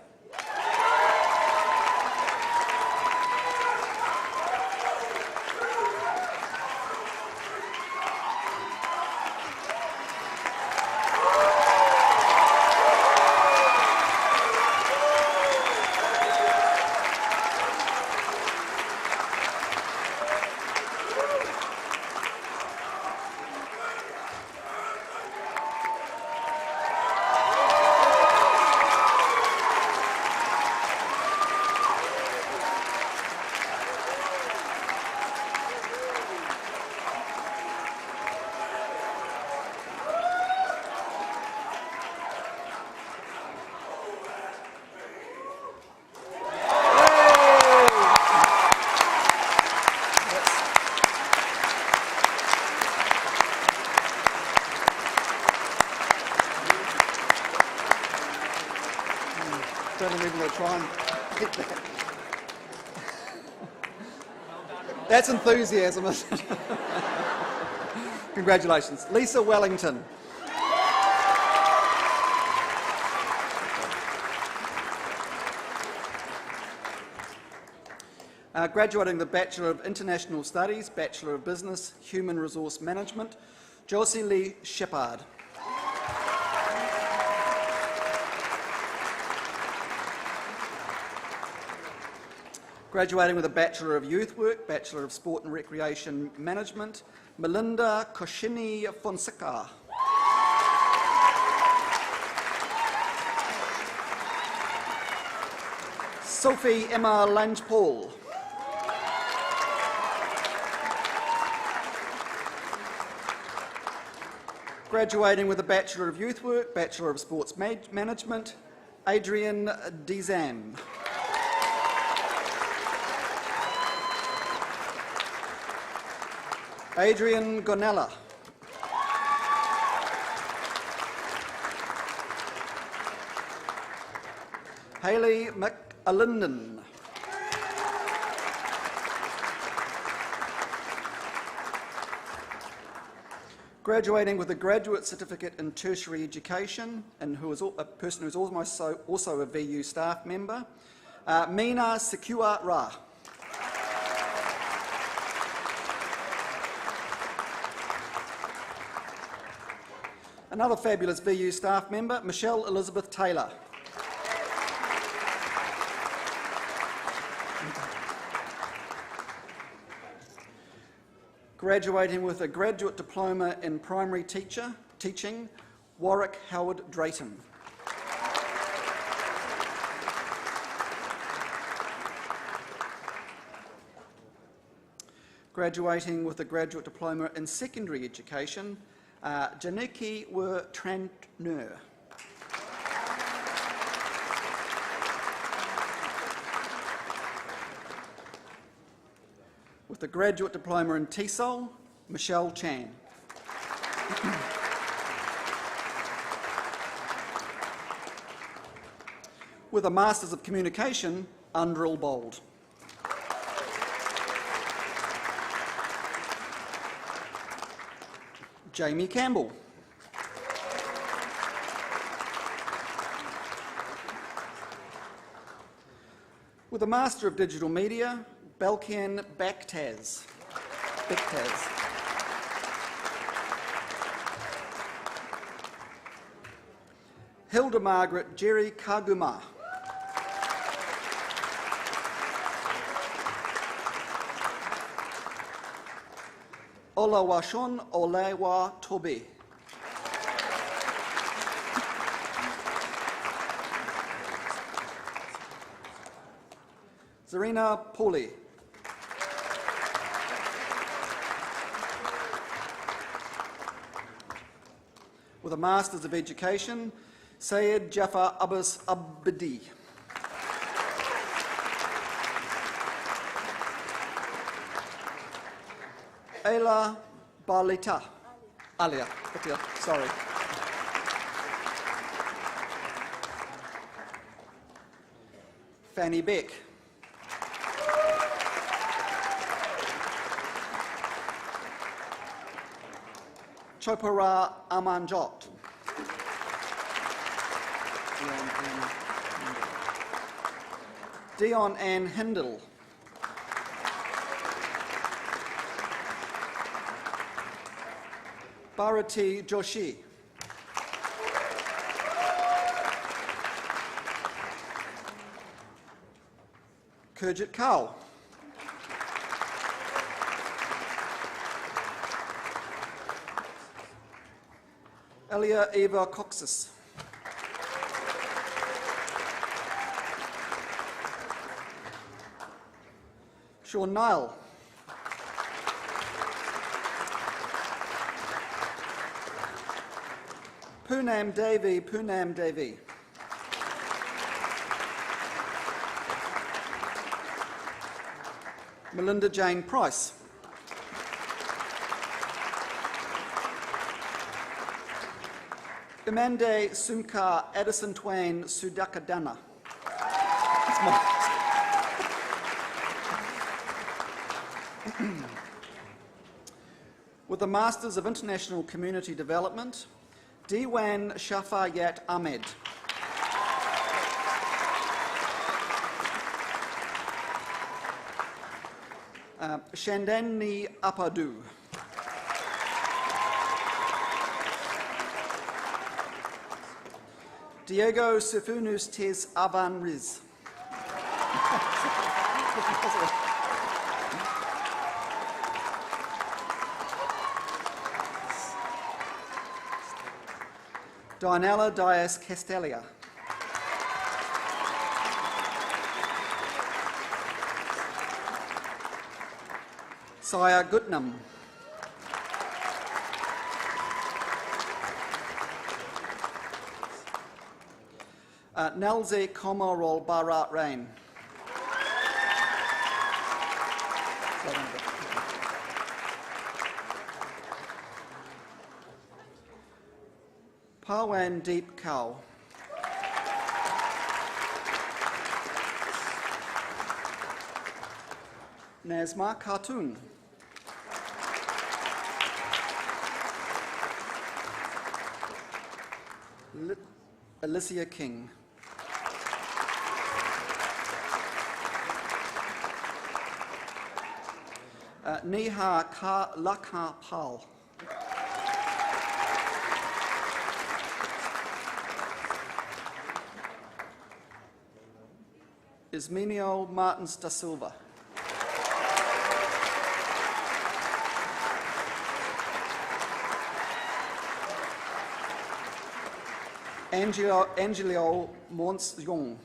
Don't even going to try and get that. That's enthusiasm, isn't it? Congratulations. Lisa Wellington. Graduating the Bachelor of International Studies, Bachelor of Business, Human Resource Management, Josie Lee Shepard. Graduating with a Bachelor of Youth Work, Bachelor of Sport and Recreation Management, Melinda Koshini Fonseca. Sophie Emma Lange-Paul. Graduating with a Bachelor of Youth Work, Bachelor of Sports Management, Adrian Dizam. Adrian Gonella. Hayley McAlinden. Graduating with a graduate certificate in tertiary education, and who is a person who is also a VU staff member, Mina Sekua Ra. Another fabulous VU staff member, Michelle Elizabeth Taylor. Graduating with a graduate diploma in primary teaching, Warwick Howard Drayton. Graduating with a graduate diploma in secondary education, Janiki Wer Trantner. With a graduate diploma in TESOL, Michelle Chan. With a Masters of Communication, Undrill Bold. Jamie Campbell. With a Master of Digital Media, Belkian Baktaz. Hilda Margaret Jerry Kaguma. Olawashon Olewa Tobi. Zarina Pauli. With a Masters of Education, Sayed Jafar Abbas Abdi. Ayla Balita. Alia, sorry. Fanny Beck. Chopara Amanjot. Dion Ann Hindle. Bharati Joshi. Kurjit Kaul. Elia Eva Coxis. Sean Nile. Poonam Devi. Melinda Jane Price. Imande Sumka Addison Twain Sudakadana. With the Masters of International Community Development, Diwan Shafayat Ahmed. Shandani Apadu. Diego Sifunus Tes Avan Riz. Dinella Dias Castelia. Saya Gutnam. Nalze Komarol Barat Rain. Pawan Deep Cow. Nazma Khartoum. Alicia King. Niha Lakha Pal. Ismenio Martins da Silva. Angelio Mons Jong.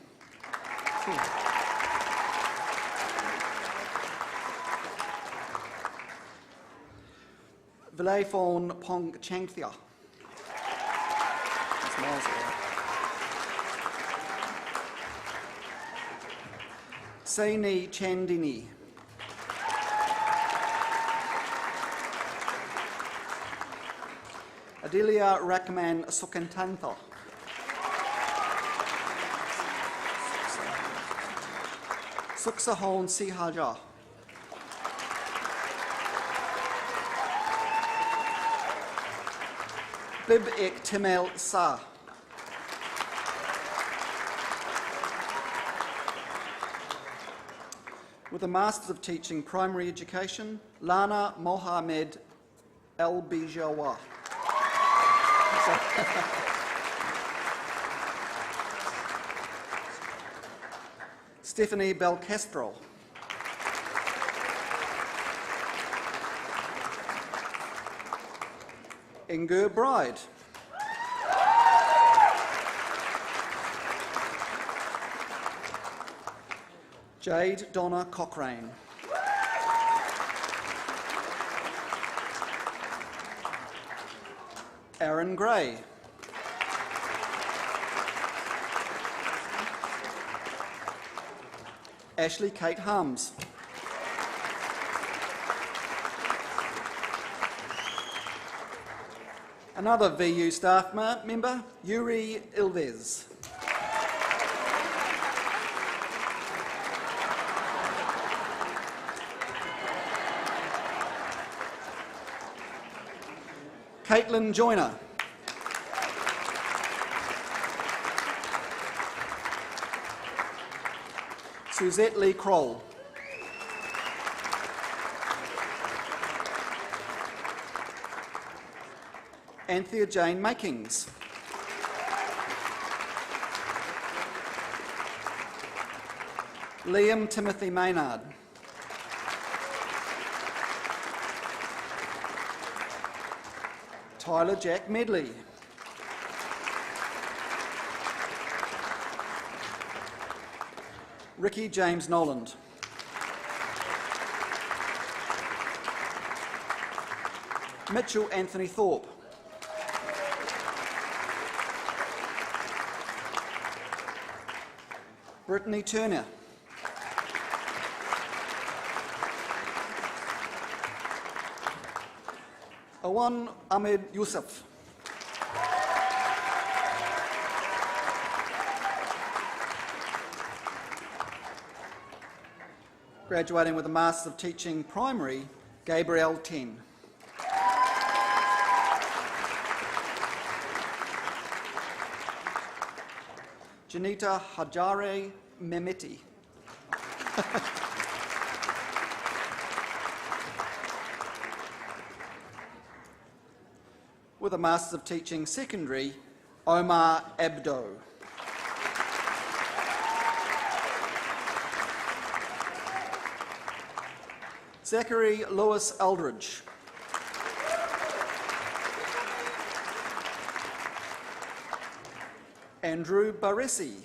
Vilefon Pong Changthia. Saini Chandini. Adelia Rakman Sukantantha. Suksahon Sihaja. Bib Ek Timel Sa. With a Masters of Teaching Primary Education, Lana Mohamed El Bijawa. Stephanie Belcastro. Inger Bride. Jade Donna Cochrane. Aaron Gray. Ashley Kate Harms. Another VU staff member, Yuri Ilvez. Caitlin Joyner. Suzette Lee Kroll. Anthea Jane Makings. Liam Timothy Maynard. Tyler Jack Medley. Ricky James Noland. Mitchell Anthony Thorpe. Brittany Turner. Awan Ahmed Yusuf. Graduating with a Masters of Teaching Primary, Gabrielle Ten. Janita Hajare Memeti. With a Masters of Teaching Secondary, Omar Abdo. Zachary Lewis Eldridge. Andrew Baresi.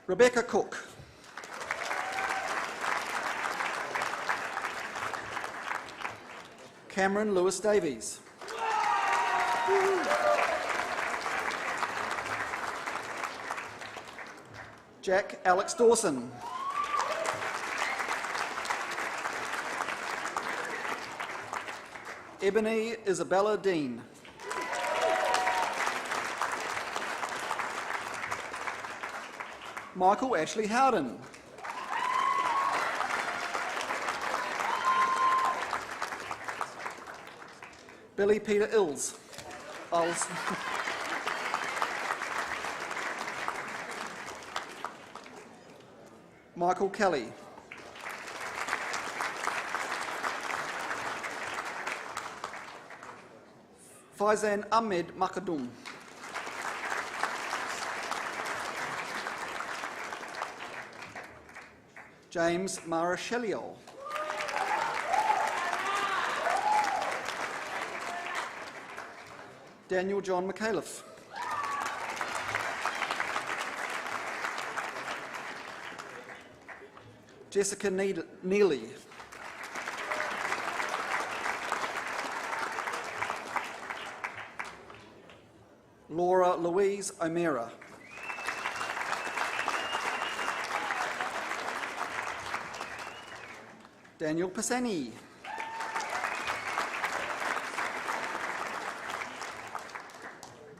Rebecca Cook. Cameron Lewis Davies. Jack Alex Dawson. Ebony Isabella Dean. Michael Ashley Howden. Billy Peter Ills. Michael Kelly. Faizan Ahmed Makadum. James Marachelio. Daniel John McAuliffe. Jessica Neely. Laura Louise O'Meara. Daniel Pisani.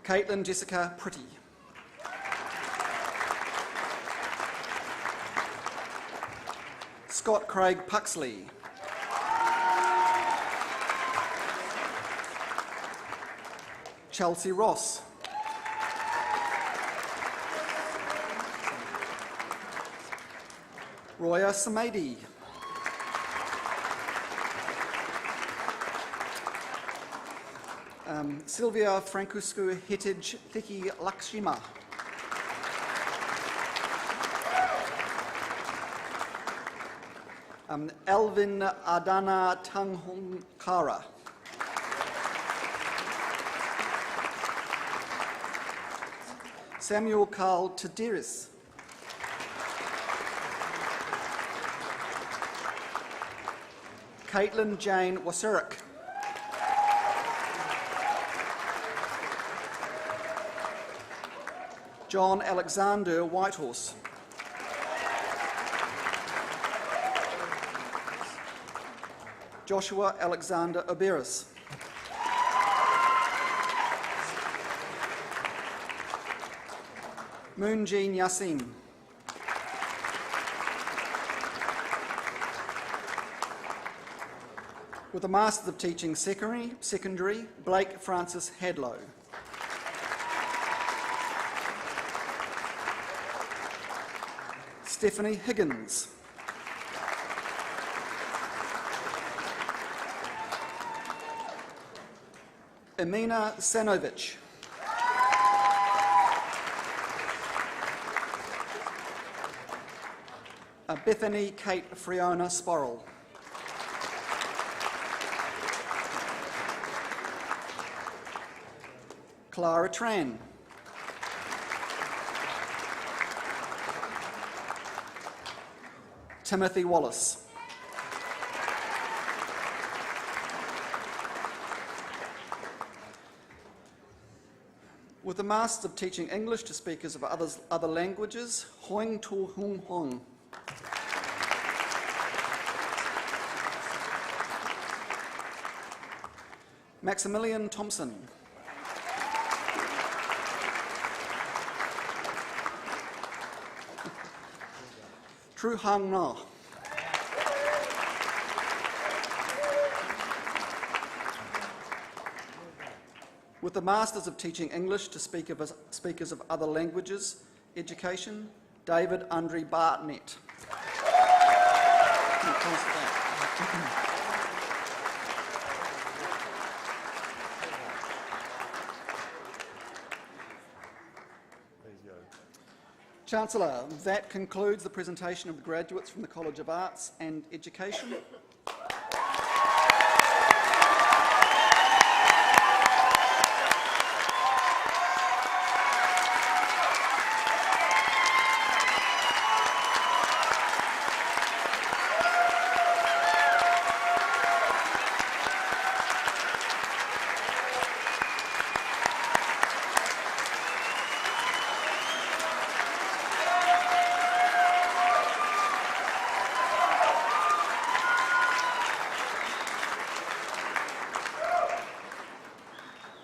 Caitlin Jessica Pretty. Scott Craig Puxley. Chelsea Ross. Roya Samadi. Sylvia Francuscu Hitage Thiki Lakshima. Alvin Adana Tanghongkara. Samuel Carl Tadiris. Caitlin Jane Waserik. John Alexander Whitehorse. Joshua Alexander Oberis. Moonjean Yassin. With a Master's of Teaching Secondary, Blake Francis Hadlow. Stephanie Higgins. Emina Sanovic. Bethany Kate Friona Sporrell. Clara Tran. Timothy Wallace. With the Master of Teaching English to speakers of other languages, Hoing To Hung Hong. Maximilian Thompson. Tru Hang Na. With the Masters of Teaching English to speakers of other languages, education, David Andre Bartnett. Chancellor, that concludes the presentation of the graduates from the College of Arts and Education.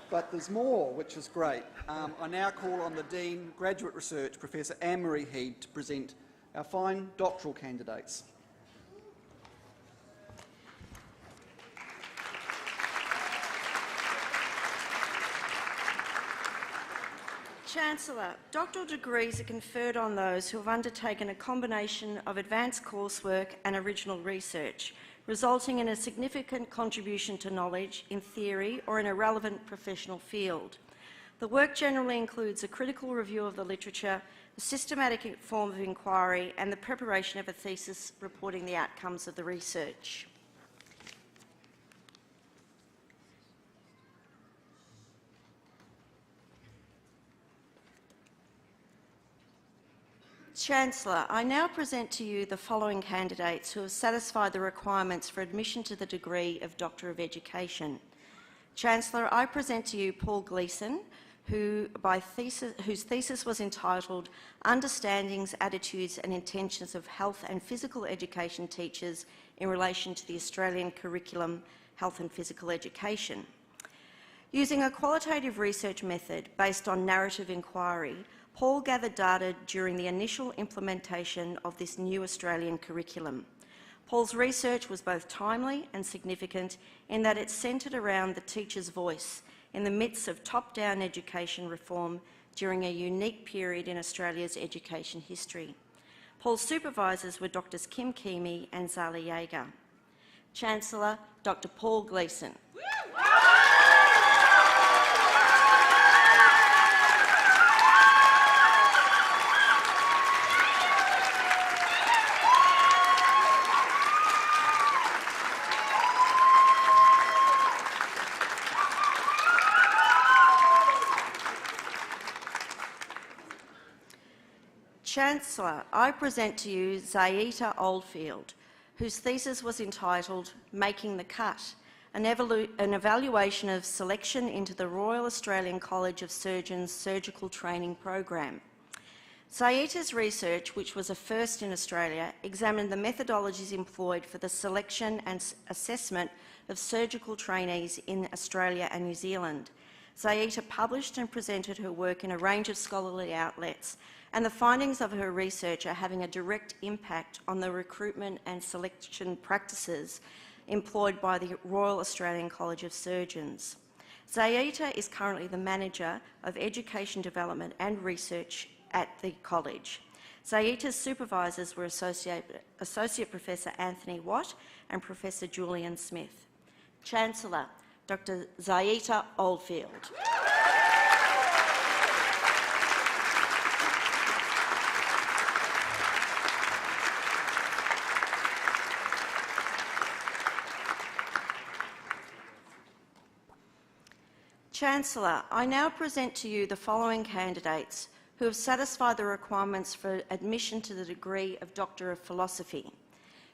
But there's more, which is great. I now call on the Dean, Graduate Research, Professor Anne-Marie Heed, to present our fine doctoral candidates. Chancellor, doctoral degrees are conferred on those who have undertaken a combination of advanced coursework and original research, resulting in a significant contribution to knowledge in theory or in a relevant professional field. The work generally includes a critical review of the literature, a systematic form of inquiry, and the preparation of a thesis reporting the outcomes of the research. Chancellor, I now present to you the following candidates who have satisfied the requirements for admission to the degree of Doctor of Education. Chancellor, I present to you Paul Gleeson, whose thesis was entitled Understandings, Attitudes and Intentions of Health and Physical Education Teachers in Relation to the Australian Curriculum, Health and Physical Education. Using a qualitative research method based on narrative inquiry, Paul gathered data during the initial implementation of this new Australian curriculum. Paul's research was both timely and significant in that it centred around the teacher's voice in the midst of top-down education reform during a unique period in Australia's education history. Paul's supervisors were Drs Kim Keamy and Zali Yeager. Chancellor, Dr Paul Gleeson. Chancellor, I present to you Zayita Oldfield, whose thesis was entitled Making the Cut, an evaluation of selection into the Royal Australian College of Surgeons Surgical Training Program. Zayita's research, which was a first in Australia, examined the methodologies employed for the selection and assessment of surgical trainees in Australia and New Zealand. Zayita published and presented her work in a range of scholarly outlets, and the findings of her research are having a direct impact on the recruitment and selection practices employed by the Royal Australian College of Surgeons. Zayita is currently the Manager of Education Development and Research at the College. Zayita's supervisors were Associate Professor Anthony Watt and Professor Julian Smith. Chancellor, Dr Zayita Oldfield. Chancellor, I now present to you the following candidates who have satisfied the requirements for admission to the degree of Doctor of Philosophy.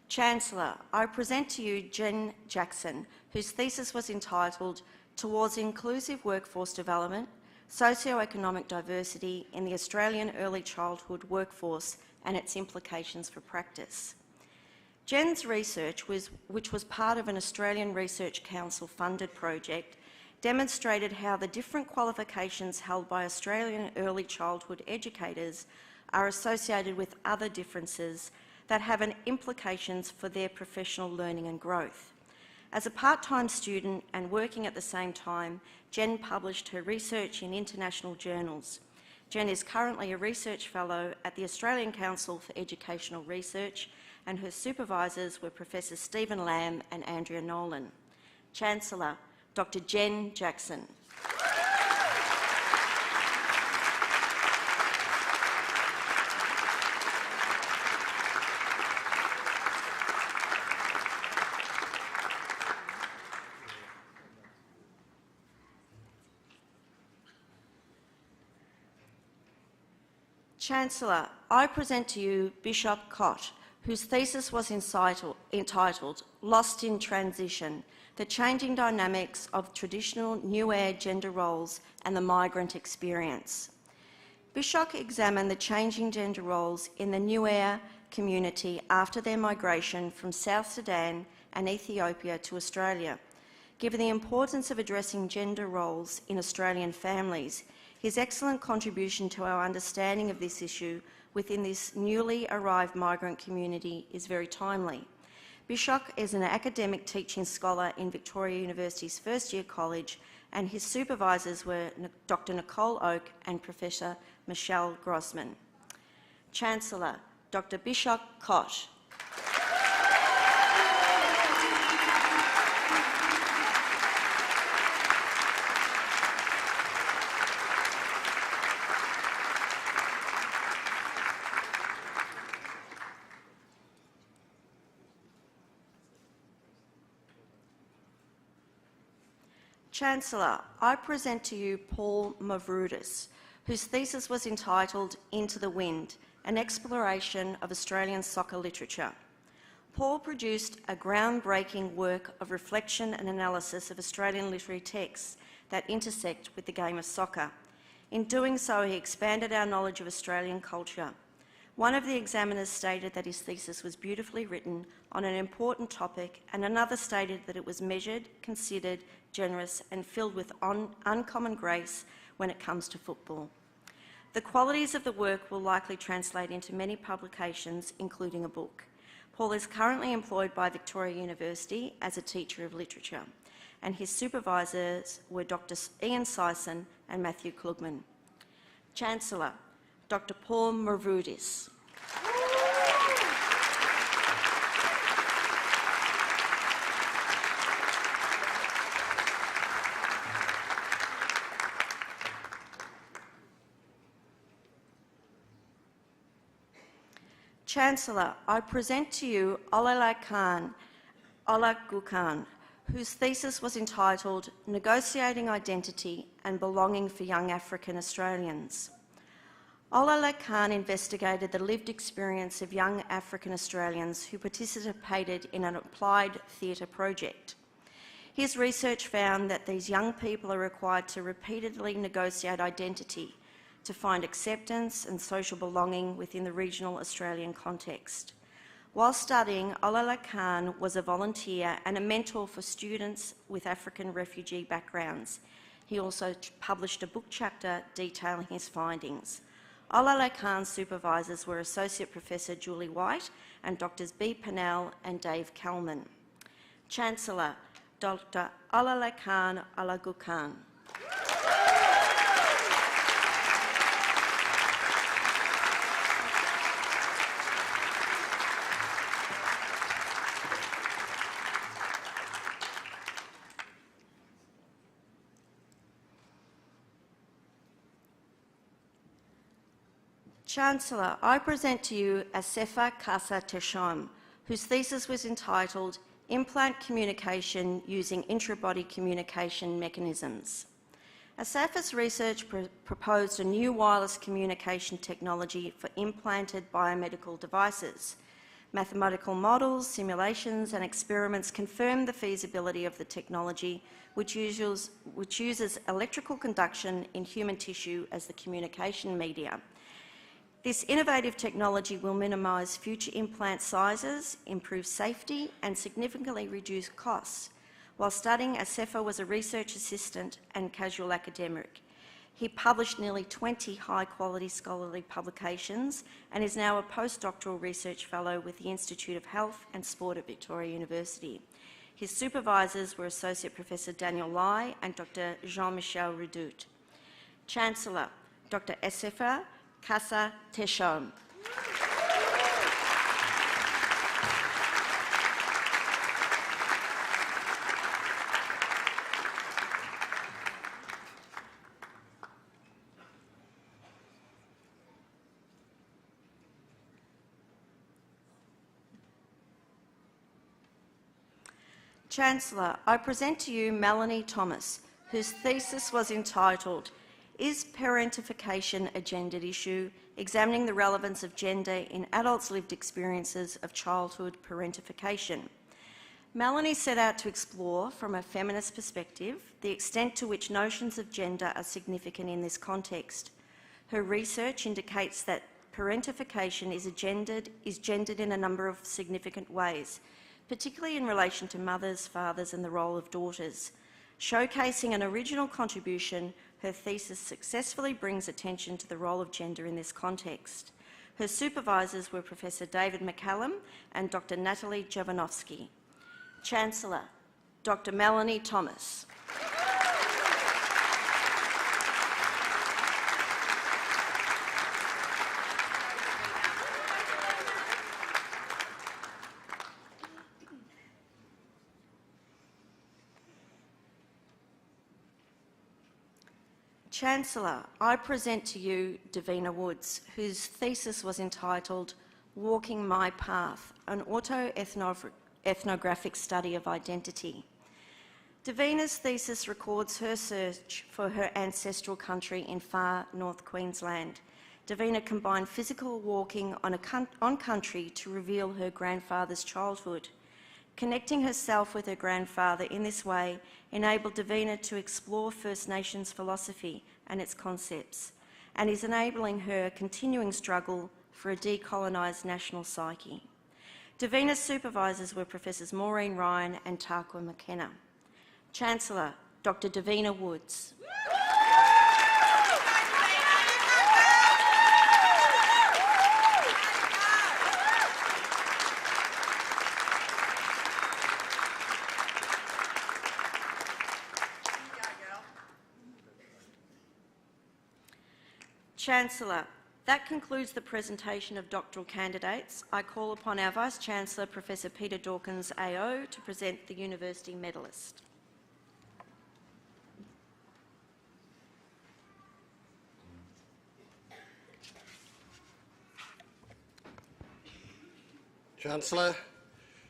Chancellor, I present to you Jen Jackson, whose thesis was entitled Towards Inclusive Workforce Development, Socio-Economic Diversity in the Australian Early Childhood Workforce and its Implications for Practice. Jen's research, which was part of an Australian Research Council funded project, demonstrated how the different qualifications held by Australian early childhood educators are associated with other differences that have implications for their professional learning and growth. As a part-time student and working at the same time, Jen published her research in international journals. Jen is currently a research fellow at the Australian Council for Educational Research, and her supervisors were Professor Stephen Lamb and Andrea Nolan. Chancellor, Dr Jen Jackson. Chancellor, I present to you Bishop Cott, whose thesis was entitled Lost in Transition, the Changing Dynamics of Traditional New-Era Gender Roles and the Migrant Experience. Bishop examined the changing gender roles in the New-Era community after their migration from South Sudan and Ethiopia to Australia. Given the importance of addressing gender roles in Australian families, his excellent contribution to our understanding of this issue within this newly arrived migrant community is very timely. Bishop is an academic teaching scholar in Victoria University's first-year college and his supervisors were Dr. Nicole Oak and Professor Michelle Grossman. Chancellor, Dr. Bishop Koch. Chancellor, I present to you Paul Mavroudis, whose thesis was entitled Into the Wind, an exploration of Australian soccer literature. Paul produced a groundbreaking work of reflection and analysis of Australian literary texts that intersect with the game of soccer. In doing so, he expanded our knowledge of Australian culture. One of the examiners stated that his thesis was beautifully written on an important topic, and another stated that it was measured, considered, generous, and filled with uncommon grace when it comes to football. The qualities of the work will likely translate into many publications, including a book. Paul is currently employed by Victoria University as a teacher of literature, and his supervisors were Dr. Ian Sison and Matthew Klugman. Chancellor, Dr. Paul Mavroudis. Chancellor, I present to you Olalekan Olagukan, whose thesis was entitled Negotiating Identity and Belonging for Young African Australians. Olalekan investigated the lived experience of young African Australians who participated in an applied theatre project. His research found that these young people are required to repeatedly negotiate identity to find acceptance and social belonging within the regional Australian context. While studying, Olalekan was a volunteer and a mentor for students with African refugee backgrounds. He also published a book chapter detailing his findings. Olalekan's supervisors were Associate Professor Julie White and Drs. B. Pennell and Dave Kalman. Chancellor, Dr. Olalekan Olagukan. Chancellor, I present to you Asefa Kasa Teshom, whose thesis was entitled Implant Communication Using Intrabody Communication Mechanisms. Asefa's research proposed a new wireless communication technology for implanted biomedical devices. Mathematical models, simulations and experiments confirm the feasibility of the technology, which uses electrical conduction in human tissue as the communication media. This innovative technology will minimise future implant sizes, improve safety and significantly reduce costs. While studying, Asefa was a research assistant and casual academic. He published nearly 20 high-quality scholarly publications and is now a postdoctoral research fellow with the Institute of Health and Sport at Victoria University. His supervisors were Associate Professor Daniel Lai and Dr. Jean-Michel Redoute. Chancellor, Dr. Asefa Kasa Teshom. Chancellor, I present to you Melanie Thomas, whose thesis was entitled Is Parentification a Gendered Issue? Examining the relevance of gender in adults' lived experiences of childhood parentification. Melanie set out to explore, from a feminist perspective, the extent to which notions of gender are significant in this context. Her research indicates that parentification is gendered in a number of significant ways, particularly in relation to mothers, fathers and the role of daughters. Showcasing an original contribution, her thesis successfully brings attention to the role of gender in this context. Her supervisors were Professor David McCallum and Dr. Natalie Jovanovski. Chancellor, Dr. Melanie Thomas. Chancellor, I present to you Davina Woods, whose thesis was entitled Walking My Path, an autoethnographic study of identity. Davina's thesis records her search for her ancestral country in far North Queensland. Davina combined physical walking on country to reveal her grandfather's childhood. Connecting herself with her grandfather in this way enabled Davina to explore First Nations philosophy and its concepts, and is enabling her continuing struggle for a decolonised national psyche. Davina's supervisors were Professors Maureen Ryan and Tarqua McKenna. Chancellor, Dr. Davina Woods. Chancellor, that concludes the presentation of doctoral candidates. I call upon our Vice-Chancellor, Professor Peter Dawkins, AO, to present the University Medallist. Chancellor,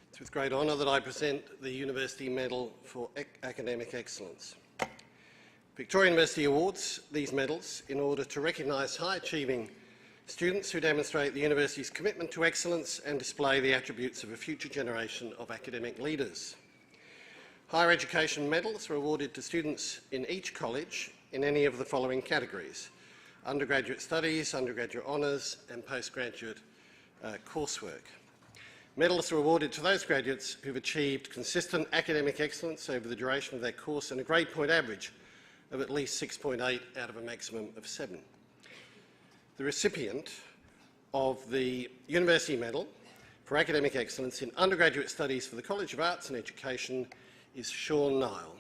it's with great honour that I present the University Medal for Academic Excellence. Victoria University awards these medals in order to recognise high-achieving students who demonstrate the university's commitment to excellence and display the attributes of a future generation of academic leaders. Higher education medals are awarded to students in each college in any of the following categories: undergraduate studies, undergraduate honours and postgraduate coursework. Medals are awarded to those graduates who've achieved consistent academic excellence over the duration of their course and a grade point average of at least 6.8 out of a maximum of 7. The recipient of the University Medal for Academic Excellence in Undergraduate Studies for the College of Arts and Education is Sean Nile.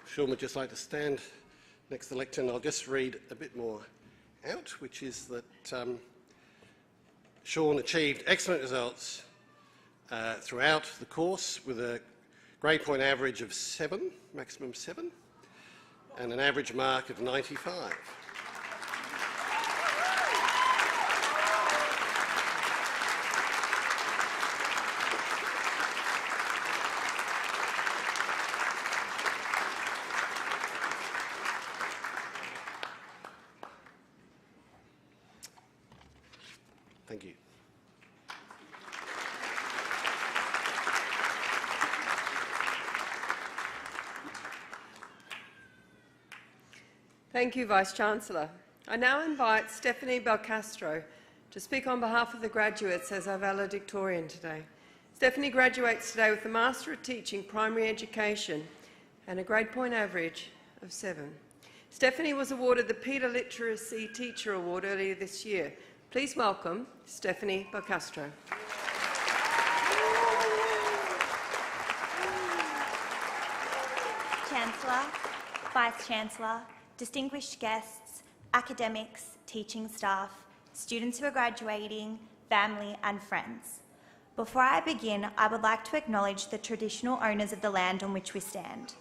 Sean would just like to stand next to the lectern. I'll just read a bit more out, which is that Sean achieved excellent results throughout the course with a grade point average of 7, maximum 7, and an average mark of 95. Thank you. Thank you, Vice-Chancellor. I now invite Stephanie Belcastro to speak on behalf of the graduates as our valedictorian today. Stephanie graduates today with a Master of Teaching Primary Education and a grade point average of 7. Stephanie was awarded the Peter Literacy Teacher Award earlier this year. Please welcome Stephanie Belcastro. Chancellor, Vice-Chancellor, distinguished guests, academics, teaching staff, students who are graduating, family and friends. Before I begin, I would like to acknowledge the traditional owners of the land on which we stand.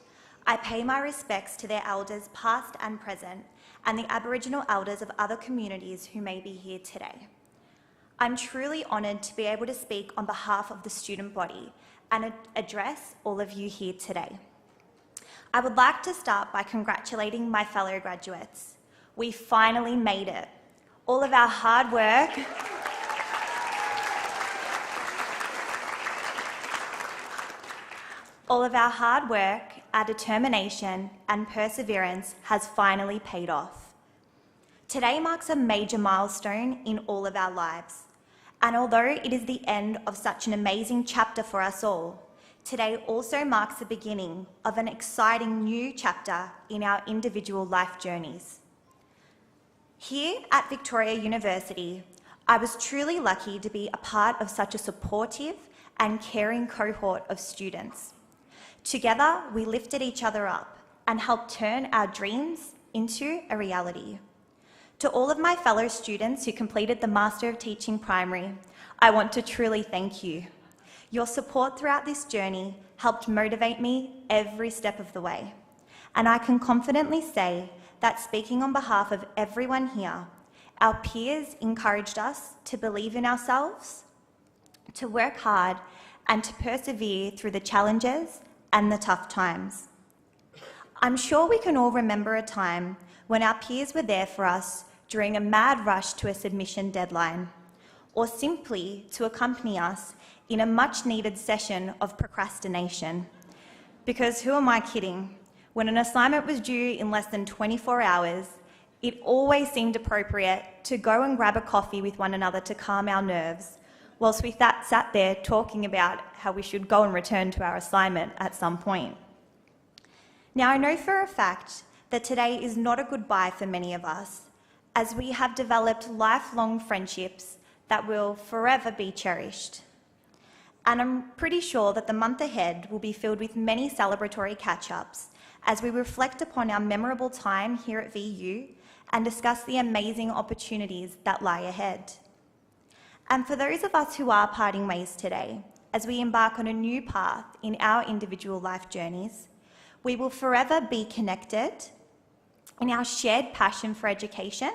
I pay my respects to their elders past and present, and the Aboriginal elders of other communities who may be here today. I'm truly honoured to be able to speak on behalf of the student body and address all of you here today. I would like to start by congratulating my fellow graduates. We finally made it. All of our hard work our determination and perseverance has finally paid off. Today marks a major milestone in all of our lives. And although it is the end of such an amazing chapter for us all, today also marks the beginning of an exciting new chapter in our individual life journeys. Here at Victoria University, I was truly lucky to be a part of such a supportive and caring cohort of students. Together, we lifted each other up and helped turn our dreams into a reality. To all of my fellow students who completed the Master of Teaching Primary, I want to truly thank you. Your support throughout this journey helped motivate me every step of the way. And I can confidently say that, speaking on behalf of everyone here, our peers encouraged us to believe in ourselves, to work hard, and to persevere through the challenges and the tough times. I'm sure we can all remember a time when our peers were there for us during a mad rush to a submission deadline, or simply to accompany us in a much-needed session of procrastination. Because who am I kidding? When an assignment was due in less than 24 hours, it always seemed appropriate to go and grab a coffee with one another to calm our nerves, whilst we sat there talking about how we should go and return to our assignment at some point. Now, I know for a fact that today is not a goodbye for many of us, as we have developed lifelong friendships that will forever be cherished. And I'm pretty sure that the month ahead will be filled with many celebratory catch-ups as we reflect upon our memorable time here at VU and discuss the amazing opportunities that lie ahead. And for those of us who are parting ways today, as we embark on a new path in our individual life journeys, we will forever be connected in our shared passion for education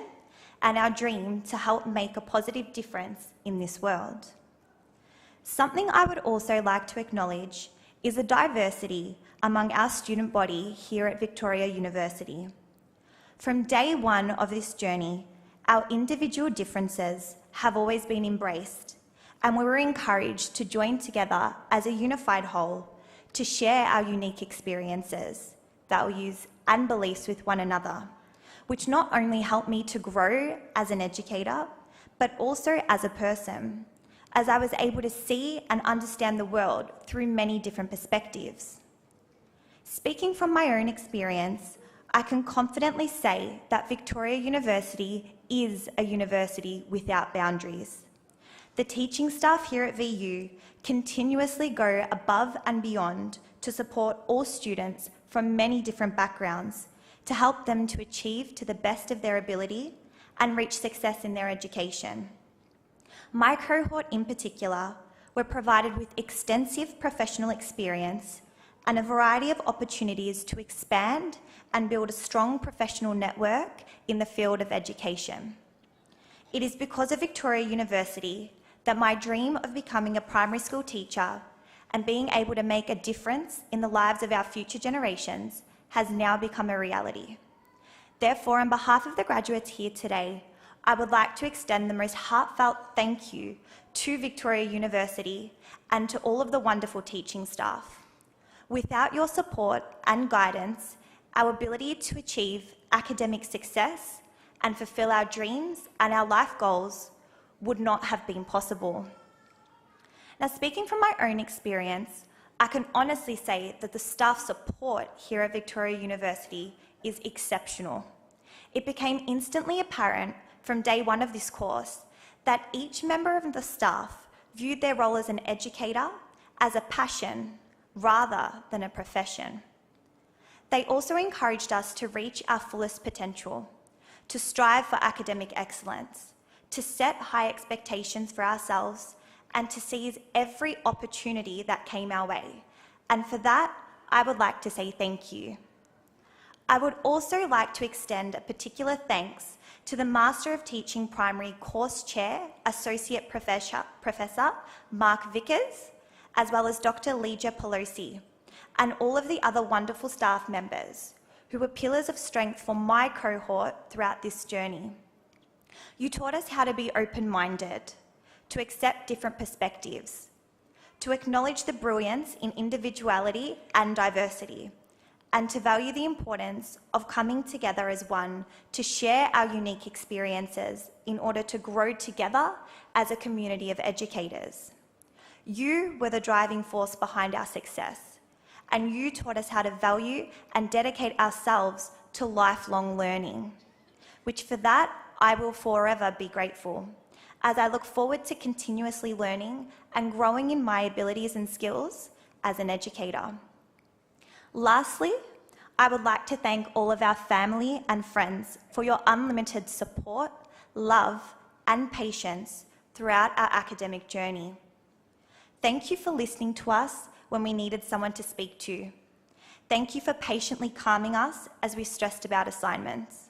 and our dream to help make a positive difference in this world. Something I would also like to acknowledge is the diversity among our student body here at Victoria University. From day one of this journey, our individual differences have always been embraced, and we were encouraged to join together as a unified whole to share our unique experiences, values, and beliefs with one another, which not only helped me to grow as an educator, but also as a person, as I was able to see and understand the world through many different perspectives. Speaking from my own experience, I can confidently say that Victoria University is a university without boundaries. The teaching staff here at VU continuously go above and beyond to support all students from many different backgrounds to help them to achieve to the best of their ability and reach success in their education. My cohort in particular were provided with extensive professional experience and a variety of opportunities to expand and build a strong professional network in the field of education. It is because of Victoria University that my dream of becoming a primary school teacher and being able to make a difference in the lives of our future generations has now become a reality. Therefore, on behalf of the graduates here today, I would like to extend the most heartfelt thank you to Victoria University and to all of the wonderful teaching staff. Without your support and guidance, our ability to achieve academic success and fulfill our dreams and our life goals would not have been possible. Now, speaking from my own experience, I can honestly say that the staff support here at Victoria University is exceptional. It became instantly apparent from day one of this course that each member of the staff viewed their role as an educator as a passion rather than a profession. They also encouraged us to reach our fullest potential, to strive for academic excellence, to set high expectations for ourselves, and to seize every opportunity that came our way. And for that, I would like to say thank you. I would also like to extend a particular thanks to the Master of Teaching Primary Course Chair, Associate Professor Mark Vickers, as well as Dr. Legia Pelosi, and all of the other wonderful staff members who were pillars of strength for my cohort throughout this journey. You taught us how to be open-minded, to accept different perspectives, to acknowledge the brilliance in individuality and diversity, and to value the importance of coming together as one to share our unique experiences in order to grow together as a community of educators. You were the driving force behind our success, and you taught us how to value and dedicate ourselves to lifelong learning, which for that I will forever be grateful, as I look forward to continuously learning and growing in my abilities and skills as an educator. Lastly, I would like to thank all of our family and friends for your unlimited support, love, and patience throughout our academic journey. Thank you for listening to us when we needed someone to speak to. Thank you for patiently calming us as we stressed about assignments.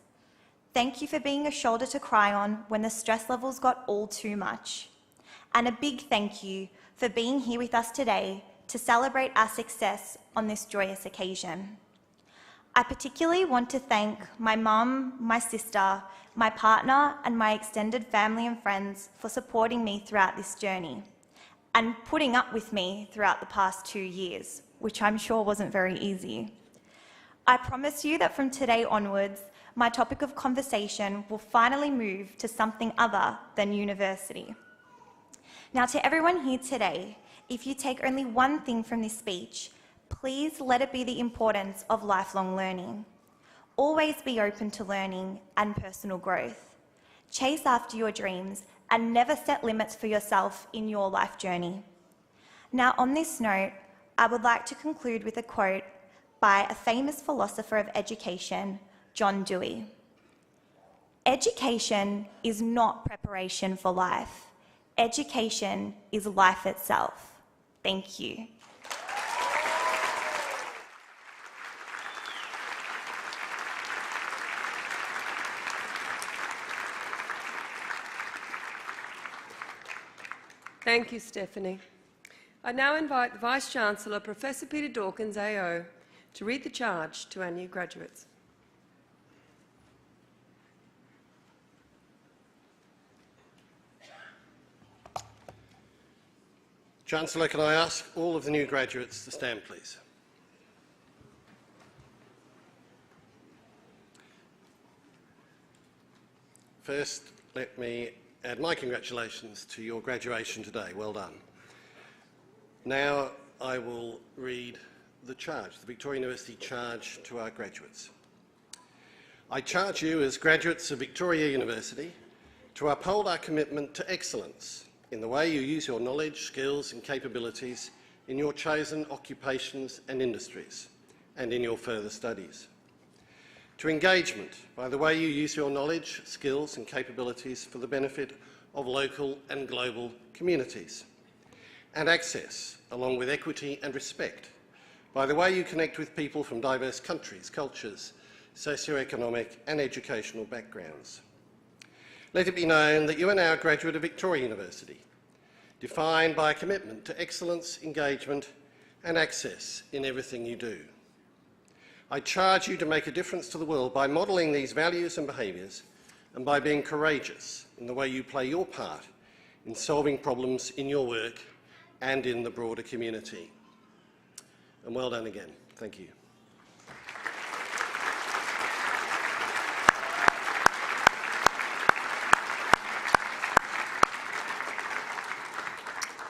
Thank you for being a shoulder to cry on when the stress levels got all too much. And a big thank you for being here with us today to celebrate our success on this joyous occasion. I particularly want to thank my mum, my sister, my partner, and my extended family and friends for supporting me throughout this journey and putting up with me throughout the past 2 years, which I'm sure wasn't very easy. I promise you that from today onwards, my topic of conversation will finally move to something other than university. Now, to everyone here today, if you take only one thing from this speech, please let it be the importance of lifelong learning. Always be open to learning and personal growth. Chase after your dreams and never set limits for yourself in your life journey. Now, on this note, I would like to conclude with a quote by a famous philosopher of education, John Dewey. "Education is not preparation for life. Education is life itself." Thank you. Thank you, Stephanie. I now invite the Vice-Chancellor, Professor Peter Dawkins, AO, to read the charge to our new graduates. Chancellor, can I ask all of the new graduates to stand, please? First, let me add my congratulations to your graduation today. Well done. Now I will read the charge, the Victoria University charge to our graduates. I charge you as graduates of Victoria University to uphold our commitment to excellence in the way you use your knowledge, skills and capabilities in your chosen occupations and industries and in your further studies. To engagement by the way you use your knowledge, skills and capabilities for the benefit of local and global communities. And access, along with equity and respect, by the way you connect with people from diverse countries, cultures, socio-economic and educational backgrounds. Let it be known that you are now a graduate of Victoria University, defined by a commitment to excellence, engagement and access in everything you do. I charge you to make a difference to the world by modelling these values and behaviours and by being courageous in the way you play your part in solving problems in your work and in the broader community. And well done again. Thank you.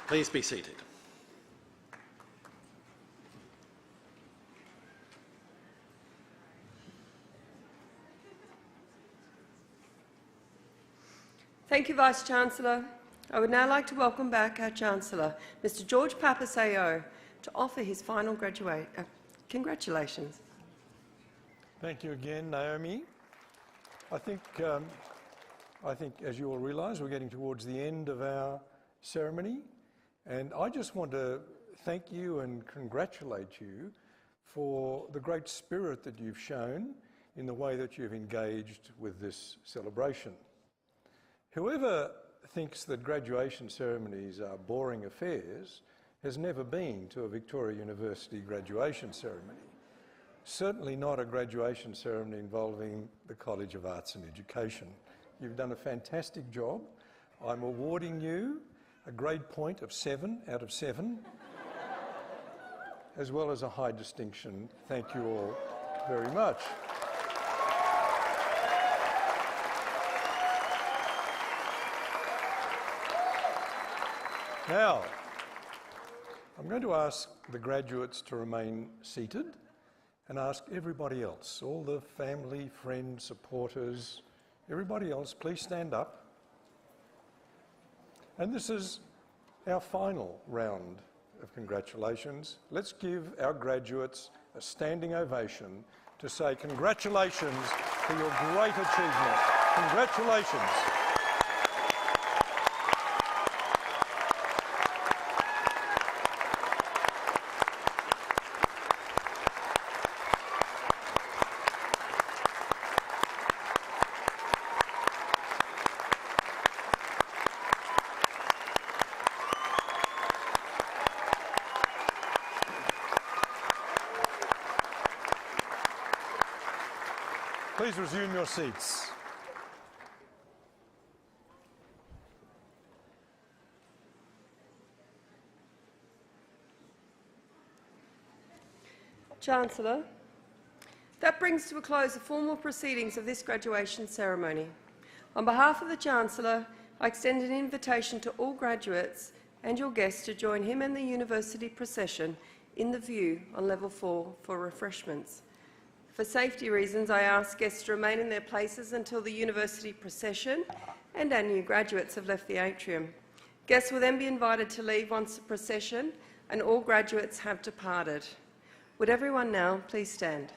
Please be seated. Thank you, Vice-Chancellor. I would now like to welcome back our Chancellor, Mr. George Pappas, AO, to offer his final congratulations. Thank you again, Naomi. I think, as you all realise, we're getting towards the end of our ceremony, and I just want to thank you and congratulate you for the great spirit that you've shown in the way that you've engaged with this celebration. Whoever thinks that graduation ceremonies are boring affairs has never been to a Victoria University graduation ceremony. Certainly not a graduation ceremony involving the College of Arts and Education. You've done a fantastic job. I'm awarding you a grade point of 7 out of 7, as well as a high distinction. Thank you all very much. Now, I'm going to ask the graduates to remain seated and ask everybody else, all the family, friends, supporters, everybody else, please stand up. And this is our final round of congratulations. Let's give our graduates a standing ovation to say congratulations for your great achievement. Congratulations. Please resume your seats. Chancellor, that brings to a close the formal proceedings of this graduation ceremony. On behalf of the Chancellor, I extend an invitation to all graduates and your guests to join him and the university procession in the view on level 4 for refreshments. For safety reasons, I ask guests to remain in their places until the university procession and our new graduates have left the atrium. Guests will then be invited to leave once the procession and all graduates have departed. Would everyone now please stand?